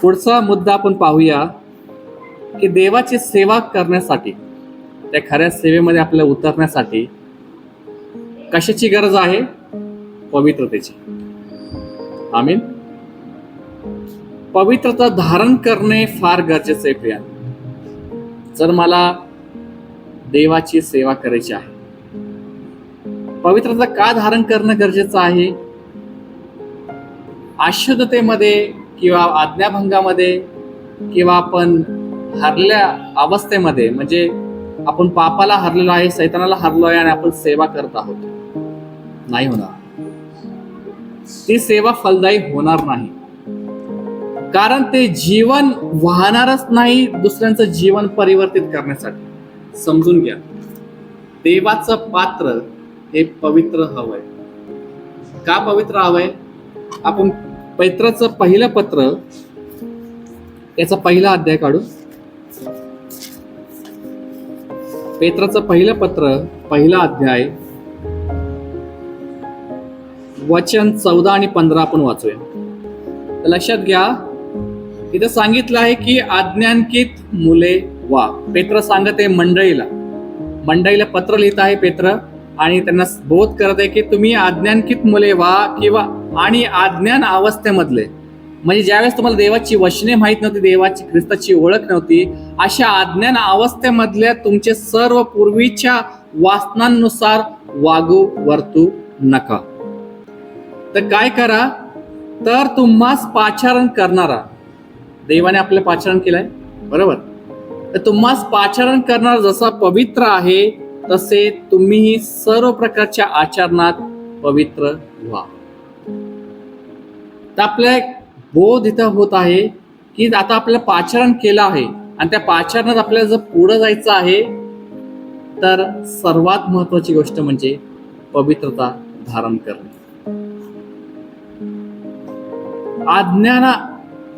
पुढचा मुद्दा आपण पाहूया की देवाची सेवा करण्यासाठी, त्या खऱ्या सेवेमध्ये आपल्याला उतरण्यासाठी कशाची गरज आहे? पवित्रतेची. आमीन. पवित्रता धारण करणे फार गरजेचे आहे प्रिया. जर मला देवाची सेवा करायची आहे, पवित्रता का धारण करणं गरजेचं आहे? अशुद्धतेमध्ये किंवा आज्ञाभंगामध्ये किंवा आपण हरल्या अवस्थेमध्ये, म्हणजे आपण पापाला हरलेलो आहे, सैतानाला हरलो आहे आणि आपण सेवा करत आहोत, नाही होणार. ती सेवा फलदायी होणार नाही. कारण ते जीवन वाहणारच नाही दुसऱ्यांचं जीवन परिवर्तित करण्यासाठी. समजून घ्या, देवाचं पात्र हे पवित्र हवंय. का पवित्र हवंय? आपण पेत्राचं पहिलं पत्र, याचा पहिला अध्याय काढू. पेत्राचं पहिलं पत्र, पहिला अध्याय, वचन 14 आणि 15 आपण वाचूया. तर लक्षात घ्या, इथं सांगितलं आहे की आज्ञांकित मुले वा. पेत्र सांगत आहे मंडळीला पत्र लिहित आहे पेत्र, आणि त्यांना बोध करत आहे की तुम्ही आज्ञांकित मुले व्हा, किंवा आणि अज्ञान अवस्थेमधले, म्हणजे ज्यावेळेस तुम्हाला देवाची वचने माहित नव्हती, देवाची ख्रिस्ताची ओळख नव्हती, अशा अज्ञान अवस्थेमधल्या तुमचे सर्व पूर्वीच्या वासनांनुसार वागू वर्तू नका. तर काय करा? तर तुम्हास पाचारण करणारा, देवाने आपलं पाचारण केलंय, बरोबर? तर तुम्हास पाचारण करणारा जसा पवित्र आहे, तसे तुम्ही सर्व प्रकारच्या आचरणात पवित्र व्हा. तर आपल्या बोध इथं होत आहे की आता आपल्याला पाचारण केलं आहे, आणि त्या पाचारणात आपल्याला जर पुढे जायचं आहे, तर सर्वात महत्वाची गोष्ट म्हणजे पवित्रता धारण करणे. आज्ञान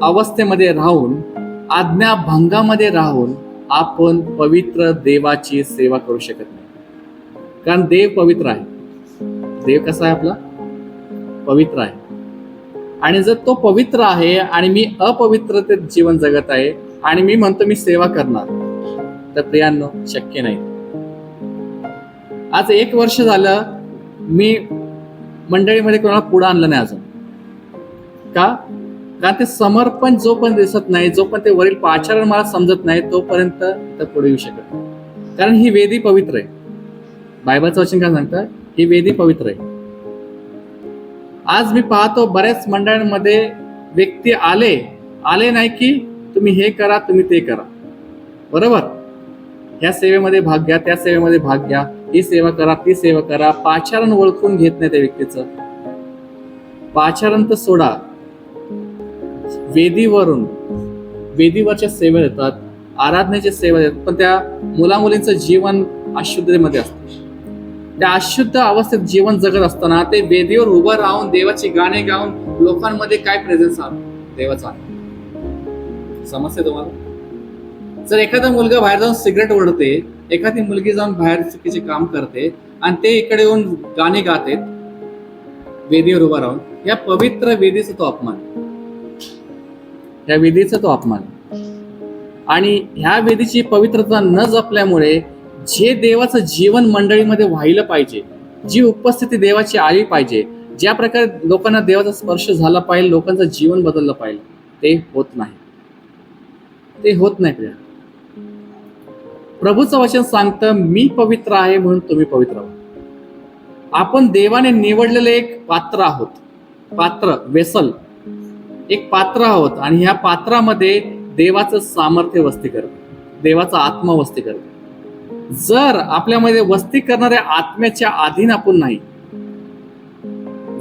अवस्थेमध्ये राहून, आज्ञाभंगामध्ये राहून आपण पवित्र देवाची सेवा करू शकत नाही. कारण देव पवित्र आहे. देव कसा आहे? आपला पवित्र आहे. आणि जर तो पवित्र आहे आणि मी अपवित्रतेत जीवन जगत आहे आणि मी म्हणतो मी सेवा करणार, तर प्रियांनो शक्य नाही. आज 1 वर्ष झालं मी मंडळीमध्ये कोणाला पुढे आणलं नाही अजून. का? कारण ते समर्पण जोपर्यंत दिसत नाही, जोपर्यंत ते वरील पाचारण मला समजत नाही, तोपर्यंत तर पुढे येऊ शकत नाही. कारण ही वेदी पवित्र आहे. बायबलचं वचन काय सांगतं? ही वेदी पवित्र आहे. आज मी पाहतो बऱ्याच मंडळांमध्ये व्यक्ती आले नाही की तुम्ही हे करा, तुम्ही ते करा, बरोबर? ह्या सेवेमध्ये भाग घ्या, त्या सेवेमध्ये भाग घ्या, ही सेवा करा, ती सेवा करा. पाचारण ओळखून घेत नाही त्या व्यक्तीचं. पाचारण तर सोडा, वेदीवरच्या सेवा देतात, आराधनेच्या सेवा देतात, पण त्या मुलामुलींचं जीवन अशुद्धतेमध्ये असतं. त्या अशुद्ध अवस्थेत जीवन जगत असताना ते वेदीवर उभं राहून देवाची गाणे गाऊन लोकांमध्ये काय प्रेझेन्स आहे देवाचा? समजते तुम्हाला? जर एखादा मुलगा बाहेर जाऊन सिगरेट ओढते, एखादी मुलगी जाऊन बाहेर चुकीचे काम करते आणि ते इकडे येऊन गाणे गाते वेदीवर उभा राहून, या पवित्र वेदीचा तो अपमान, या वेदीचा तो अपमान. आणि ह्या वेदीची पवित्रता न जपल्यामुळे जे देवाचं जीवन मंडळीमध्ये व्हायला पाहिजे, जी उपस्थिती देवाची आली पाहिजे, ज्या प्रकारे लोकांना देवाचा स्पर्श झाला पाहिजे, लोकांचं जीवन बदललं पाहिजे, ते होत नाही. ते होत नाही प्रिया. प्रभूचं वचन सांगतं मी पवित्र आहे म्हणून तुम्ही पवित्र व्हा. आपण देवाने निवडलेले एक पात्र आहोत. पात्र, वेसल, एक पात्र आहोत, आणि ह्या पात्रामध्ये देवाचं सामर्थ्य वस्ती करतं, देवाचा आत्मा वस्ती करतो. जर आपल्यामध्ये वस्ती करणाऱ्या आत्म्याच्या अधीन आपण नाही,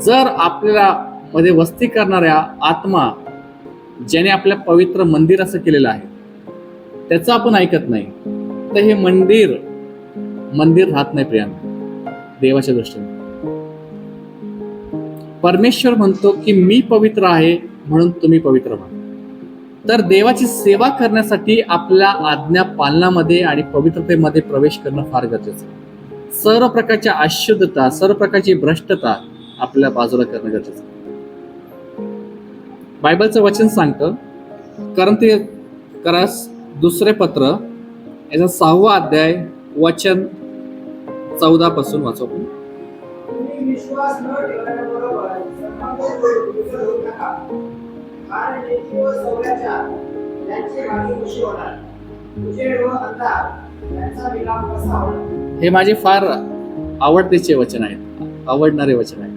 जर आपल्याला मध्ये वस्ती करणाऱ्या आत्मा ज्याने आपल्या पवित्र मंदिर असं केलेलं आहे त्याचं आपण ऐकत नाही, तर हे मंदिर राहत नाही प्रियांनो देवाच्या दृष्टीने. परमेश्वर म्हणतो की मी पवित्र आहे म्हणून तुम्ही पवित्र व्हा. तर देवाची सेवा करण्यासाठी आपल्या आज्ञा पालनामध्ये आणि पवित्रतेमध्ये प्रवेश करणं फार गरजेचं आहे. सर्व प्रकारच्या अशुद्धता, सर्व प्रकारची भ्रष्टता आपल्या बाजूला करणं गरजेचं आहे. बायबलचं वचन सांगतं करंथीकरास दुसरे पत्र याचा 6वा अध्याय वचन 14 पासून वाचू आपण. तुम्ही विश्वास न ठेवण्याबरोबर संबंध विसरू नका. कारण नीती व सौर्याच्या यांची भागी कशी होणार, उजेड व अंधार यांचा मिलाप कसा होणार. हे माझे फार आवडतेचे वचन आहेत, आवडणारे वचन आहे.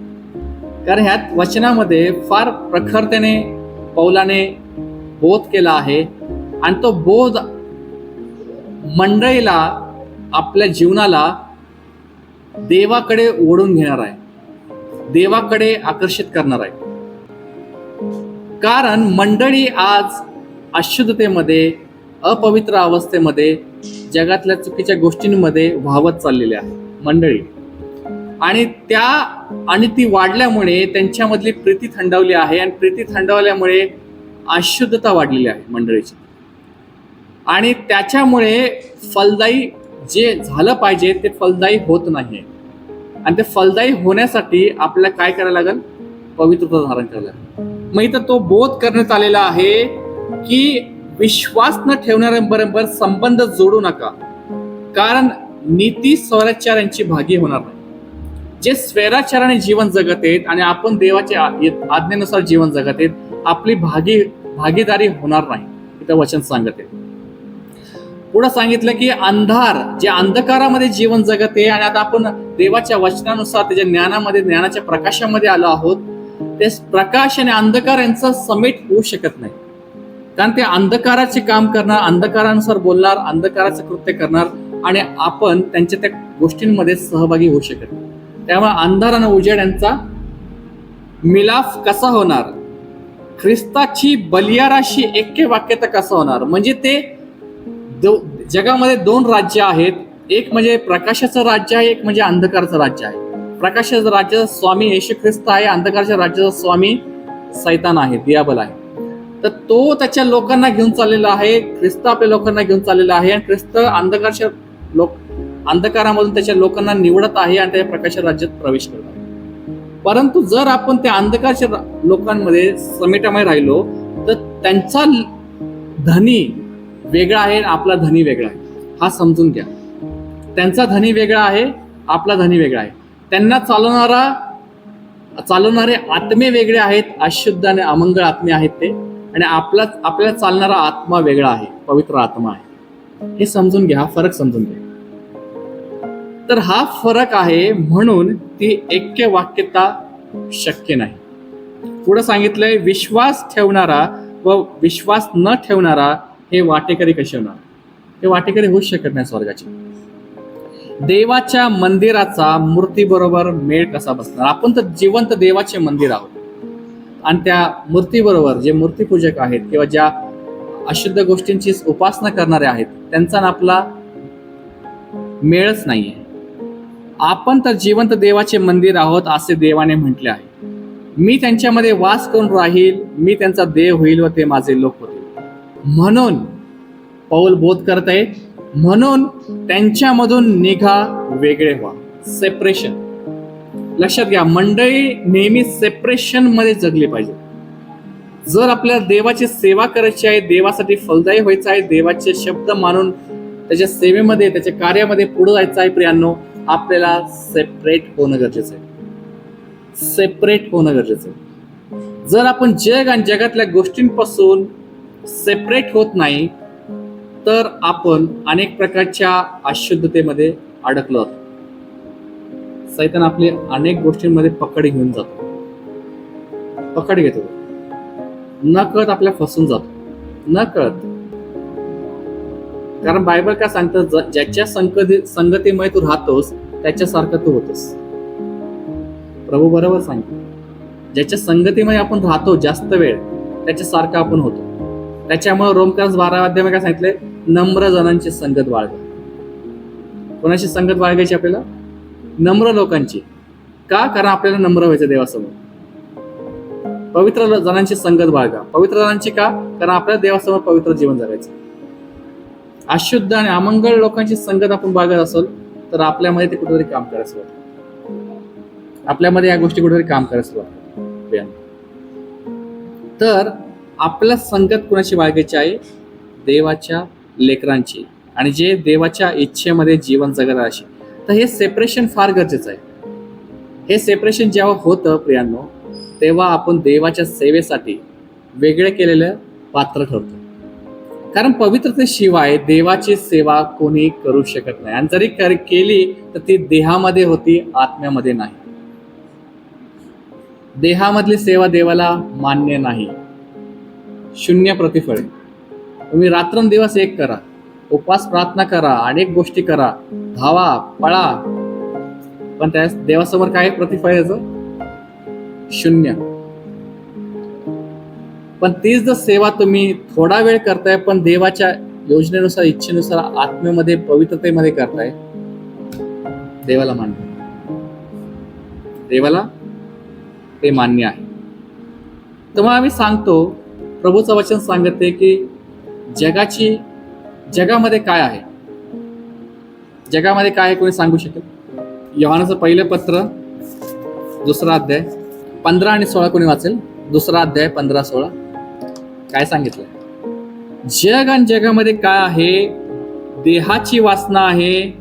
कारण ह्यात वचनामध्ये फार प्रखरतेने पौलाने बोध केला आहे आणि तो बोध मंडळीला, आपल्या जीवनाला देवाकडे ओढून घेणार आहे, देवाकडे आकर्षित करणार आहे. कारण मंडळी आज अशुद्धतेमध्ये, अपवित्र अवस्थेमध्ये, जगातल्या चुकीच्या गोष्टींमध्ये वाहवत चाललेली आहे मंडळी. आणि ती वाढल्यामुळे त्यांच्यामधली प्रीती थंडावली आहे आणि प्रीती थंडावल्यामुळे अशुद्धता वाढलेली आहे मंडळीची. आणि त्याच्यामुळे फलदायी जे झालं पाहिजे ते फलदायी होत नाही. आणि ते फलदायी होण्यासाठी आपल्याला काय करायला लागेल? पवित्रता धारण करायला लागेल. मग इथं तो बोध करण्यात आलेला आहे की विश्वास न ठेवणाऱ्यांबरोबर संबंध जोडू नका, कारण नीती स्वैराचारांची भागी होणार नाही. जे स्वैराचाराने जीवन जगत आहेत आणि आपण देवाच्या आज्ञेनुसार जीवन जगत आहेत, आपली भागीदारी होणार नाही, इथं वचन सांगत आहे. पुढे सांगितलं की अंधार, जे अंधकारामध्ये जीवन जगत आहे आणि आता आपण देवाच्या वचनानुसार त्याच्या ज्ञानामध्ये, ज्ञानाच्या प्रकाशामध्ये आलो आहोत, ते प्रकाश आणि अंधकार यांचा समेट होऊ शकत नाही. कारण ते अंधकाराचे काम करणार, अंधकारानुसार बोलणार, अंधकाराचं कृत्य करणार आणि आपण त्यांच्या त्या गोष्टींमध्ये सहभागी होऊ शकत नाही. त्यामुळे अंधार आणि उजेड यांचा मिलाफ कसा होणार? ख्रिस्ताची बलियाराशी ऐक्य वाक्यता कसं होणार? म्हणजे ते जगामध्ये 2 राज्य आहेत, एक म्हणजे प्रकाशाचं राज्य आहे, एक म्हणजे अंधकाराचं राज्य आहे. प्रकाशाच्या राज्याचा स्वामी येशू ख्रिस्त आहे, अंधकाराच्या राज्याचा स्वामी सैतान आहे, दियाबल आहे. तर तो त्याच्या लोकांना घेऊन चाललेला आहे, ख्रिस्त आपल्या लोकांना घेऊन चाललेला आहे आणि ख्रिस्त अंधकारामधून त्याच्या लोकांना निवडत आहे आणि त्या प्रकाशाच्या राज्यात प्रवेश करत आहे. परंतु जर आपण त्या अंधकाराच्या लोकांमध्ये समेटामध्ये राहिलो तर त्यांचा धनी वेगळा आहे, आपला धनी वेगळा आहे. हा समजून घ्या. त्यांचा धनी वेगळा आहे, आपला धनी वेगळा आहे. त्यांना चालवणारे आत्मे वेगळे आहेत, अशुद्ध आणि अमंगळ आत्मे आहेत ते, आणि आपल्याला चालणारा आत्मा वेगळा आहे, पवित्र आत्मा आहे. हे समजून घ्या, हा फरक समजून घ्या. तर हा फरक आहे, म्हणून ती ऐक्य वाक्यता शक्य नाही. पुढे सांगितलंय विश्वास ठेवणारा व विश्वास न ठेवणारा हे वाटेकरी कसे होणार? हे वाटेकरी होऊच शकत नाही स्वर्गाचे. देवाच्या मंदिराचा मूर्तीबरोबर मेळ कसा बसणार? आपण तर जिवंत देवाचे मंदिर आहोत आणि त्या मूर्तीबरोबर जे मूर्तीपूजक आहेत किंवा ज्या अशुद्ध गोष्टींची उपासना करणारे आहेत त्यांचा आपला मेळच नाहीये. आपण तर जिवंत देवाचे मंदिर आहोत असे देवाने म्हटले आहे. मी त्यांच्यामध्ये वास करून राहील, मी त्यांचा देव होईल व ते माझे लोक होतील. म्हणून पौल बोध करत आहे, म्हणून त्यांच्यामधून निघा, वेगळे व्हा. सेपरेशन. लक्षात घ्या, मंडळी नेहमी सेपरेशन मध्ये जगली पाहिजे. जर आपल्याला देवाची सेवा करायची आहे, देवासाठी फलदायी व्हायचं आहे, देवाचे शब्द मानून त्याच्या सेवेमध्ये, त्याच्या कार्यामध्ये पुढे जायचं आहे, प्रियांनो, आपल्याला सेपरेट होणं गरजेचं आहे. सेपरेट होणं गरजेचं आहे. जर आपण जग आणि जगातल्या गोष्टींपासून सेपरेट होत नाही तर आपण अनेक प्रकारच्या अशुद्धतेमध्ये अडकलो आहोत. सैतान आपले अनेक गोष्टींमध्ये पकड घेऊन जातो, पकड घेतो, न कळत आपल्या फसून जातो, न कळत. कारण बायबल काय सांगतं, ज्याच्या संगतीमुळे तू राहतोस त्याच्यासारखं तू होतोस. प्रभू बरोबर सांगतो, ज्याच्या संगतीमध्ये आपण राहतो जास्त वेळ त्याच्यासारखं आपण होतो. त्याच्यामुळे रोमक्रस 12 अध्याय काय सांगितलंय, नम्र जणांची संगत बाळगा. कोणाची संगत बाळगायची? आपल्याला नम्र लोकांची. का? कारण आपल्याला नम्र व्हायचं देवासमोर. पवित्र जणांची संगत बाळगा. पवित्र जणांची का? कारण आपल्याला देवासमोर पवित्र जीवन जगायचं. अशुद्ध आणि अमंगळ लोकांची संगत आपण बाळगत असेल तर आपल्यामध्ये ते कुठेतरी काम करायचं वाटतं, आपल्यामध्ये या गोष्टी कुठेतरी काम करायचं वाटतं. तर आपलं संगत कुणाची बाळगायची आहे? देवाच्या लेकरांची, आणि जे देवाच्या इच्छेमध्ये जीवन जगत असे. तर हे सेपरेशन फार गरजेचं आहे. हे सेपरेशन जेव्हा होतं प्रियांनो, तेव्हा आपण देवाच्या सेवेसाठी वेगळे केलेलं पात्र ठरतो. कारण पवित्रतेशिवाय देवाची सेवा कोणी करू शकत नाही, आणि जरी केली तर ती देहामध्ये होती, आत्म्यामध्ये नाही. देहामधली सेवा देवाला मान्य नाही, शून्य प्रतिफळ आहे. तुम्ही रात्रंदिवस एक करा, उपवास प्रार्थना करा, अनेक गोष्टी करा, धावा, पळा, पण त्या देवासमोर काय प्रतिफळ याचं? शून्य. पण तीच जर सेवा तुम्ही थोडा वेळ करताय, पण देवाच्या योजनेनुसार, इच्छेनुसार, आत्म्यामध्ये, पवित्रतेमध्ये करताय, देवाला मान्य, देवाला ते मान्य आहे. तर मग आम्ही सांगतो, प्रभूचं वचन सांगते की जगामध्ये काय आहे? जगामध्ये काय आहे कोणी सांगू शकेल? योहानाचं पहिलं पत्र 2 अध्याय 15 आणि 16 कोणी वाचेल? 2 अध्याय 15-16 काय सांगितलंय? जग आणि जगामध्ये काय आहे? देहाची वासना आहे.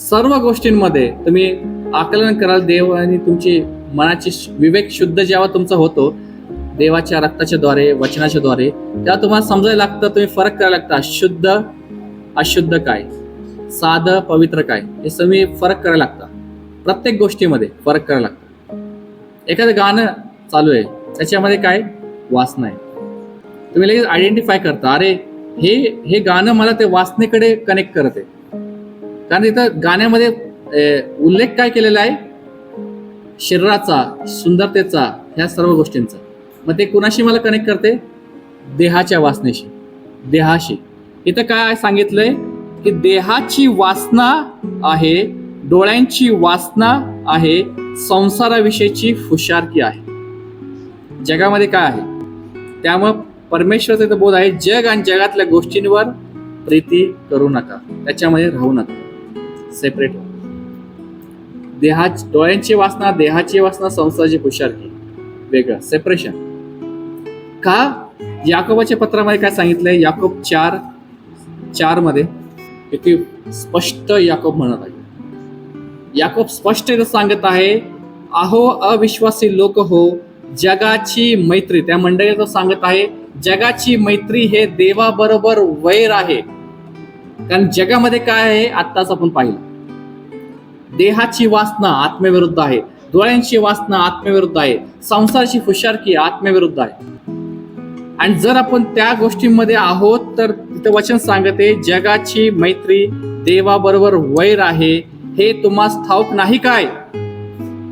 सर्व गोष्टींमध्ये तुम्ही आकलन कराल, देव आणि तुमची मनाची विवेक शुद्ध जेव्हा तुमचा होतो देवाच्या रक्ताच्या द्वारे, वचनाच्या द्वारे, तेव्हा तुम्हाला समजायला लागतं, तुम्ही फरक करायला लागतं, शुद्ध अशुद्ध काय, साधं पवित्र काय, हे तुम्ही फरक करायला लागतं. प्रत्येक गोष्टीमध्ये फरक करायला लागतं. एखादं गाणं चालू आहे, त्याच्यामध्ये काय वासना आहे, तुम्ही लगेच आयडेंटिफाय करता, अरे हे गाणं मला ते वासनेकडे कनेक्ट करते. कारण इथं गाण्यामध्ये उल्लेख काय केलेला आहे? शरीराचा, सुंदरतेचा, ह्या सर्व गोष्टींचा. मग ते कुणाशी मला कनेक्ट करते? देहाच्या वासनेशी, देहाशी. इथं काय सांगितलंय की देहाची वासना आहे, डोळ्यांची वासना आहे, संसाराविषयीची हुशारकी आहे. जगामध्ये काय आहे? त्यामुळे परमेश्वराचा इथं बोध आहे, जग आणि जगातल्या गोष्टींवर प्रीती करू नका, त्याच्यामध्ये राहू नका, सेपरेट. डोळ्यांची वासना, देहाची वासना, संसाराची हुशारकी, वेगळं, सेपरेशन. का? याकोबाच्या पत्रामध्ये काय सांगितलंय? याकोब 4:4 मध्ये किती स्पष्ट याकोब म्हणत आहे. याकोब स्पष्ट सांगत आहे, अहो अविश्वासी लोक हो, जगाची मैत्री, त्या मंडळीला सांगत आहे, जगाची मैत्री हे देवाबरोबर वैर आहे. कारण जगामध्ये काय आहे? आत्ताच आपण पाहिलं, देहाची वासना आत्म्याविरुद्ध आहे, डोळ्यांची वासना आत्म्याविरुद्ध आहे, संसाराची हुशारकी आत्म्याविरुद्ध आहे. आणि जर आपण त्या गोष्टींमध्ये आहोत तर तिथं वचन सांगते, जगाची मैत्री देवाबरोबर वैर आहे, हे तुम्हास ठाऊक नाही काय?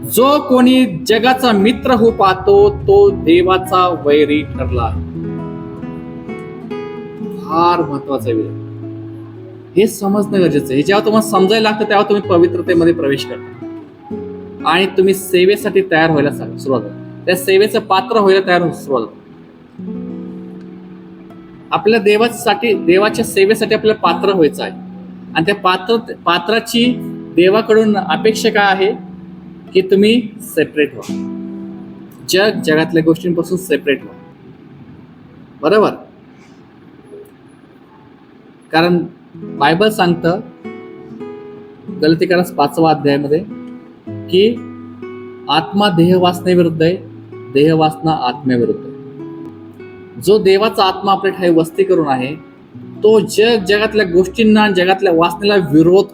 जो कोणी जगाचा मित्र हो पाहतो तो देवाचा वैरी ठरला आहे. फार महत्वाचा विषय, हे समजणं गरजेचं आहे. जेव्हा तुम्हाला समजायला लागतं तेव्हा तुम्ही पवित्रतेमध्ये प्रवेश करता आणि तुम्ही सेवेसाठी तयार व्हायला सुरुवात होते, त्या सेवेचं पात्र व्हायला तयार सुरुवात होते. आपल्या देवाच्या सेवेसाठी आपल्याला पात्र व्हायचं आहे, आणि त्या पात्राची देवाकडून अपेक्षा काय आहे? की तुम्ही सेपरेट व्हा, जगातल्या गोष्टींपासून सेपरेट व्हा. बरोबर? कारण बायबल सांगतं गलतीकारास 5व्या अध्यायामध्ये की आत्मा देहवासनेविरुद्ध आहे, देहवासना आत्म्याविरुद्ध आहे. जो देवाचा आत्मा आपल्या ठाई वस्ती करून आहे, तो जगातल्या गोष्टींना, जगातल्या वासनेला विरोध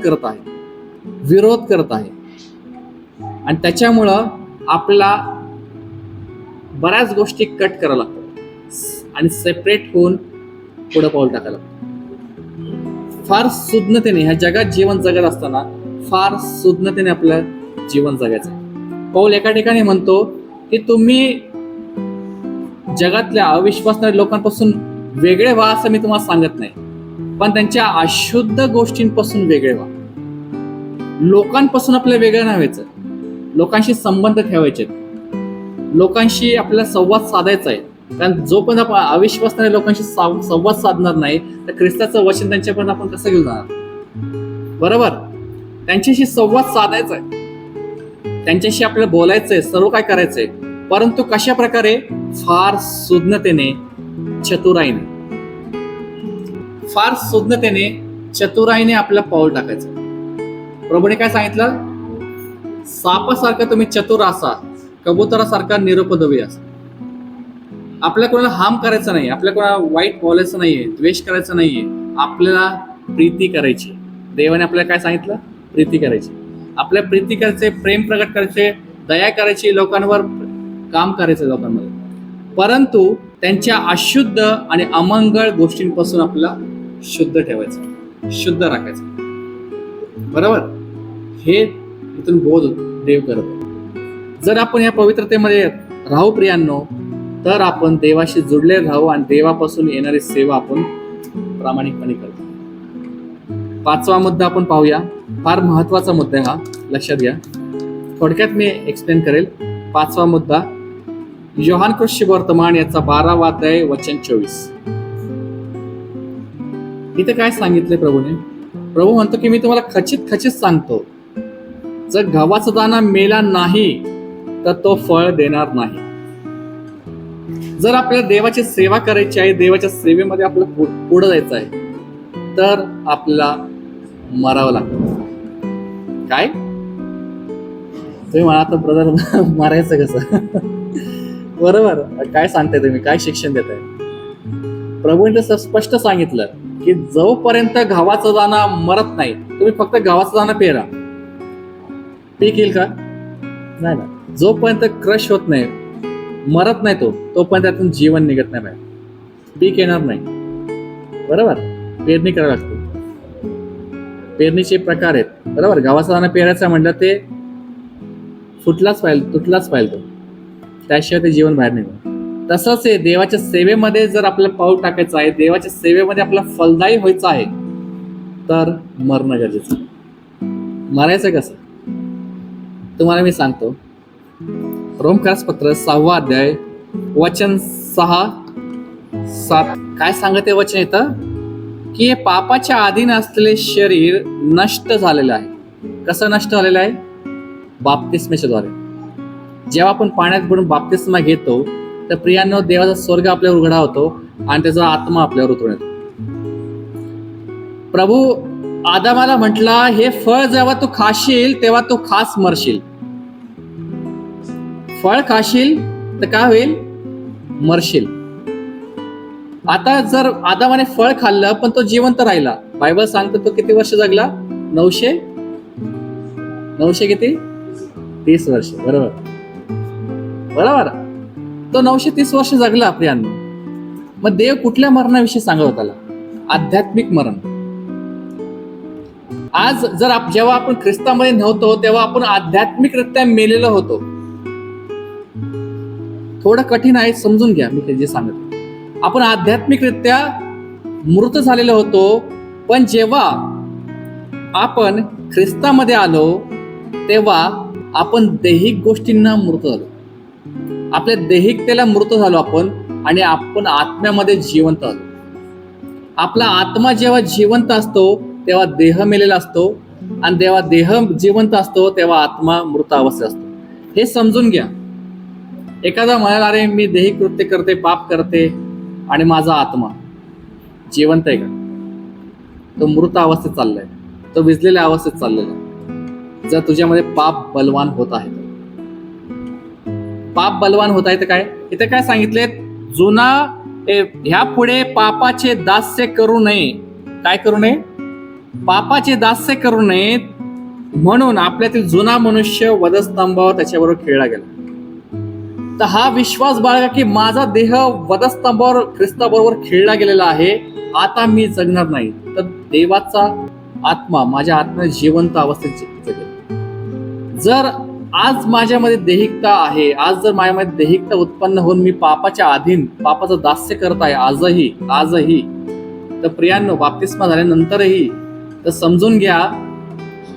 करत आहे. आणि त्याच्यामुळं आपल्याला बऱ्याच गोष्टी कट करायला लागतात आणि सेपरेट होऊन पुढे पाऊल टाकायला लागतं. फार सुज्ञतेने ह्या जगात जीवन जगत असताना फार सुज्ञतेने आपलं जीवन जगायचं आहे. पौल एका ठिकाणी म्हणतो की तुम्ही जगातल्या अविश्वासणाऱ्या लोकांपासून वेगळे व्हा, असं मी तुम्हाला सांगत नाही, पण त्यांच्या अशुद्ध गोष्टींपासून वेगळे व्हा. लोकांपासून आपल्याला वेगळं नाही व्हायचं, लोकांशी संबंध ठेवायचे, लोकांशी आपल्याला संवाद साधायचा आहे. कारण जोपर्यंत आपण अविश्वासणाऱ्या लोकांशी संवाद साधणार नाही तर ख्रिस्ताचं वचन त्यांच्यापर्यंत आपण कसं घेऊन जाणार? बरोबर? त्यांच्याशी संवाद साधायचा आहे, त्यांच्याशी आपल्याला बोलायचंय, सर्व काय करायचंय, परंतु कशा प्रकारे? फार सुज्ञतेने, चतुराईने. फार सुज्ञतेने, चतुराईने आपलं पाऊल टाकायचं. प्रभूने काय सांगितलं? सापासारखं तुम्ही चतुर असा, कबुतरासारखा निरुपद्रवी असा. आपल्या कोणाला हार्म करायचं नाही, आपल्या कोणाला वाईट बोलायचं नाहीये, द्वेष करायचा नाहीये. आपल्याला प्रीती करायची. देवाने आपल्याला काय सांगितलं? प्रीती करायची. आपल्या प्रीती करायचे, प्रेम प्रकट करायचे, दया करायची, लोकांवर काम करायचं लोकांमध्ये. परंतु त्यांच्या अशुद्ध आणि अमंगळ गोष्टींपासून आपल्याला शुद्ध ठेवायचं, शुद्ध राखायचं. बरोबर? हे इथून बोध देव करतो. जर आपण या पवित्रतेमध्ये राहू प्रियांनो, तर आपण देवाशी जुडले राहू आणि देवापासून येणारी सेवा आपण प्रामाणिकपणे करतो. 5वा मुद्दा आपण पाहूया. फार महत्वाचा मुद्दा हा, लक्षात घ्या. थोडक्यात मी एक्सप्लेन करेल. 5वा मुद्दा, योहान कृष्ण वर्तमान याचा 12वा अध्याय वचन 24. इथे काय सांगितले प्रभूने? प्रभू म्हणतो की मी तुम्हाला खचित सांगतो, जर गव्हाचा दाणा मेला नाही तर तो फळ देणार नाही. जर आपल्याला देवाची सेवा करायची आहे, देवाच्या सेवेमध्ये आपल्याला पुढे जायचं आहे, तर आपल्याला मरावं लागतं. काय तुम्ही म्हणा आता ब्रदर मारायचं कसं? बरोबर, काय सांगताय तुम्ही? काय शिक्षण देताय? प्रभूने स्पष्ट सांगितलं की जोपर्यंत गव्हाचा दाणा मरत नाही, तुम्ही फक्त गव्हाचा दाणा पेरा, पीक येईल का? नाही ना. जोपर्यंत क्रश होत नाही, मरत नाही तोपर्यंत त्यातून जीवन निघत नाही बाहेर, पीक येणार नाही. बरोबर? पेरणी करावी लागते. पेरणीचे प्रकार आहेत. बरोबर? गव्हाचा दाणा पेरायचा म्हटलं ते तुटलाच पाहिजे तो, त्याशिवाय ते जीवन बाहेर निघणार. तसंच आहे देवाच्या सेवेमध्ये. जर आपल्याला पाऊल टाकायचं आहे, देवाच्या सेवेमध्ये आपल्याला फलदायी व्हायचं आहे, तर मरणं गरजेचं. मरायचं कसं? तुम्हाला मी सांगतो. रोमकर्स पत्र 6वा अध्याय वचन 6-7 काय सांगते वचन येतं की हे पापाच्या अधीन असलेले शरीर नष्ट झालेलं आहे. कसं नष्ट झालेलं आहे? बाप्तिस्मेच्या द्वारे. जेव्हा आपण पाण्यात बुडून बाप्तिस्मा घेतो, तर प्रियांनो देवाचा स्वर्ग आपल्यावर उघडा होतो आणि त्याचा आत्मा आपल्यावर उतरून येतो. प्रभू आदामाला म्हटला, हे फळ जेव्हा तू खाशील तेव्हा तू खास मरशील. फळ खाशील तर काय होईल? मरशील. आता जर आदामाने फळ खाल्लं पण तो जिवंत राहिला, बायबल सांगतो तो किती वर्ष जगला? 900 किती? 30 वर्ष. बरोबर. तो 930 वर्ष जगला प्रियांनो. मग देव कुठल्या मरणाविषयी सांगत होता? आध्यात्मिक मरण. आज जेव्हा आपण ख्रिस्तामध्ये नव्हतो, तेव्हा आपण आध्यात्मिकरित्या मेलेलो होतो. थोडं कठीण आहे, समजून घ्या मी जे सांगत. आपण आध्यात्मिकरित्या मृत झालेलो होतो, पण जेव्हा आपण ख्रिस्तामध्ये आलो तेव्हा आपण दैहिक गोष्टींना मृत झालो. आपल्या दैहिकतेला मृत झालो आपण, आणि आपण आत्म्यामध्ये जिवंत आलो. आपला आत्मा जेव्हा जिवंत असतो तेव्हा देह मेलेला असतो, आणि जेव्हा देह जिवंत असतो तेव्हा आत्मा मृत अवस्थेत असतो. हे समजून घ्या. एखादा म्हणाला, अरे मी दैहिक कृत्य करते, पाप करते, आणि माझा आत्मा जिवंत आहे का? तो मृत अवस्थेत चाललाय, तो विजलेल्या अवस्थेत चाललेला आहे. जर तुझ्यामध्ये पाप बलवान होत आहे, पाप बलवान होत आहे तर काय? इथे काय सांगितले? जुना ह्या पुढे पापाचे दास्य करू नये. काय करू नये? पापाचे दास्य करू नये, म्हणून आपल्यातील जुना मनुष्य वधस्तंभावर त्याच्याबरोबर खेळला गेला. तर हा विश्वास बाळगा की माझा देह वधस्तंभावर ख्रिस्ताबरोबर खेळला गेलेला आहे. आता मी जगणार नाही, तर देवाचा आत्मा माझ्या आत्म्यात जिवंत अवस्थेत जगेल. जर आज माझ्यामध्ये दैहिकता आहे, आज जर माझ्यामध्ये दैहिकता उत्पन्न होऊन मी पापाच्या अधीन, पापाचं दास्य करत आहे आजही, तर प्रियांनो बाप्तिस्मा झाल्यानंतरही तर समजून घ्या,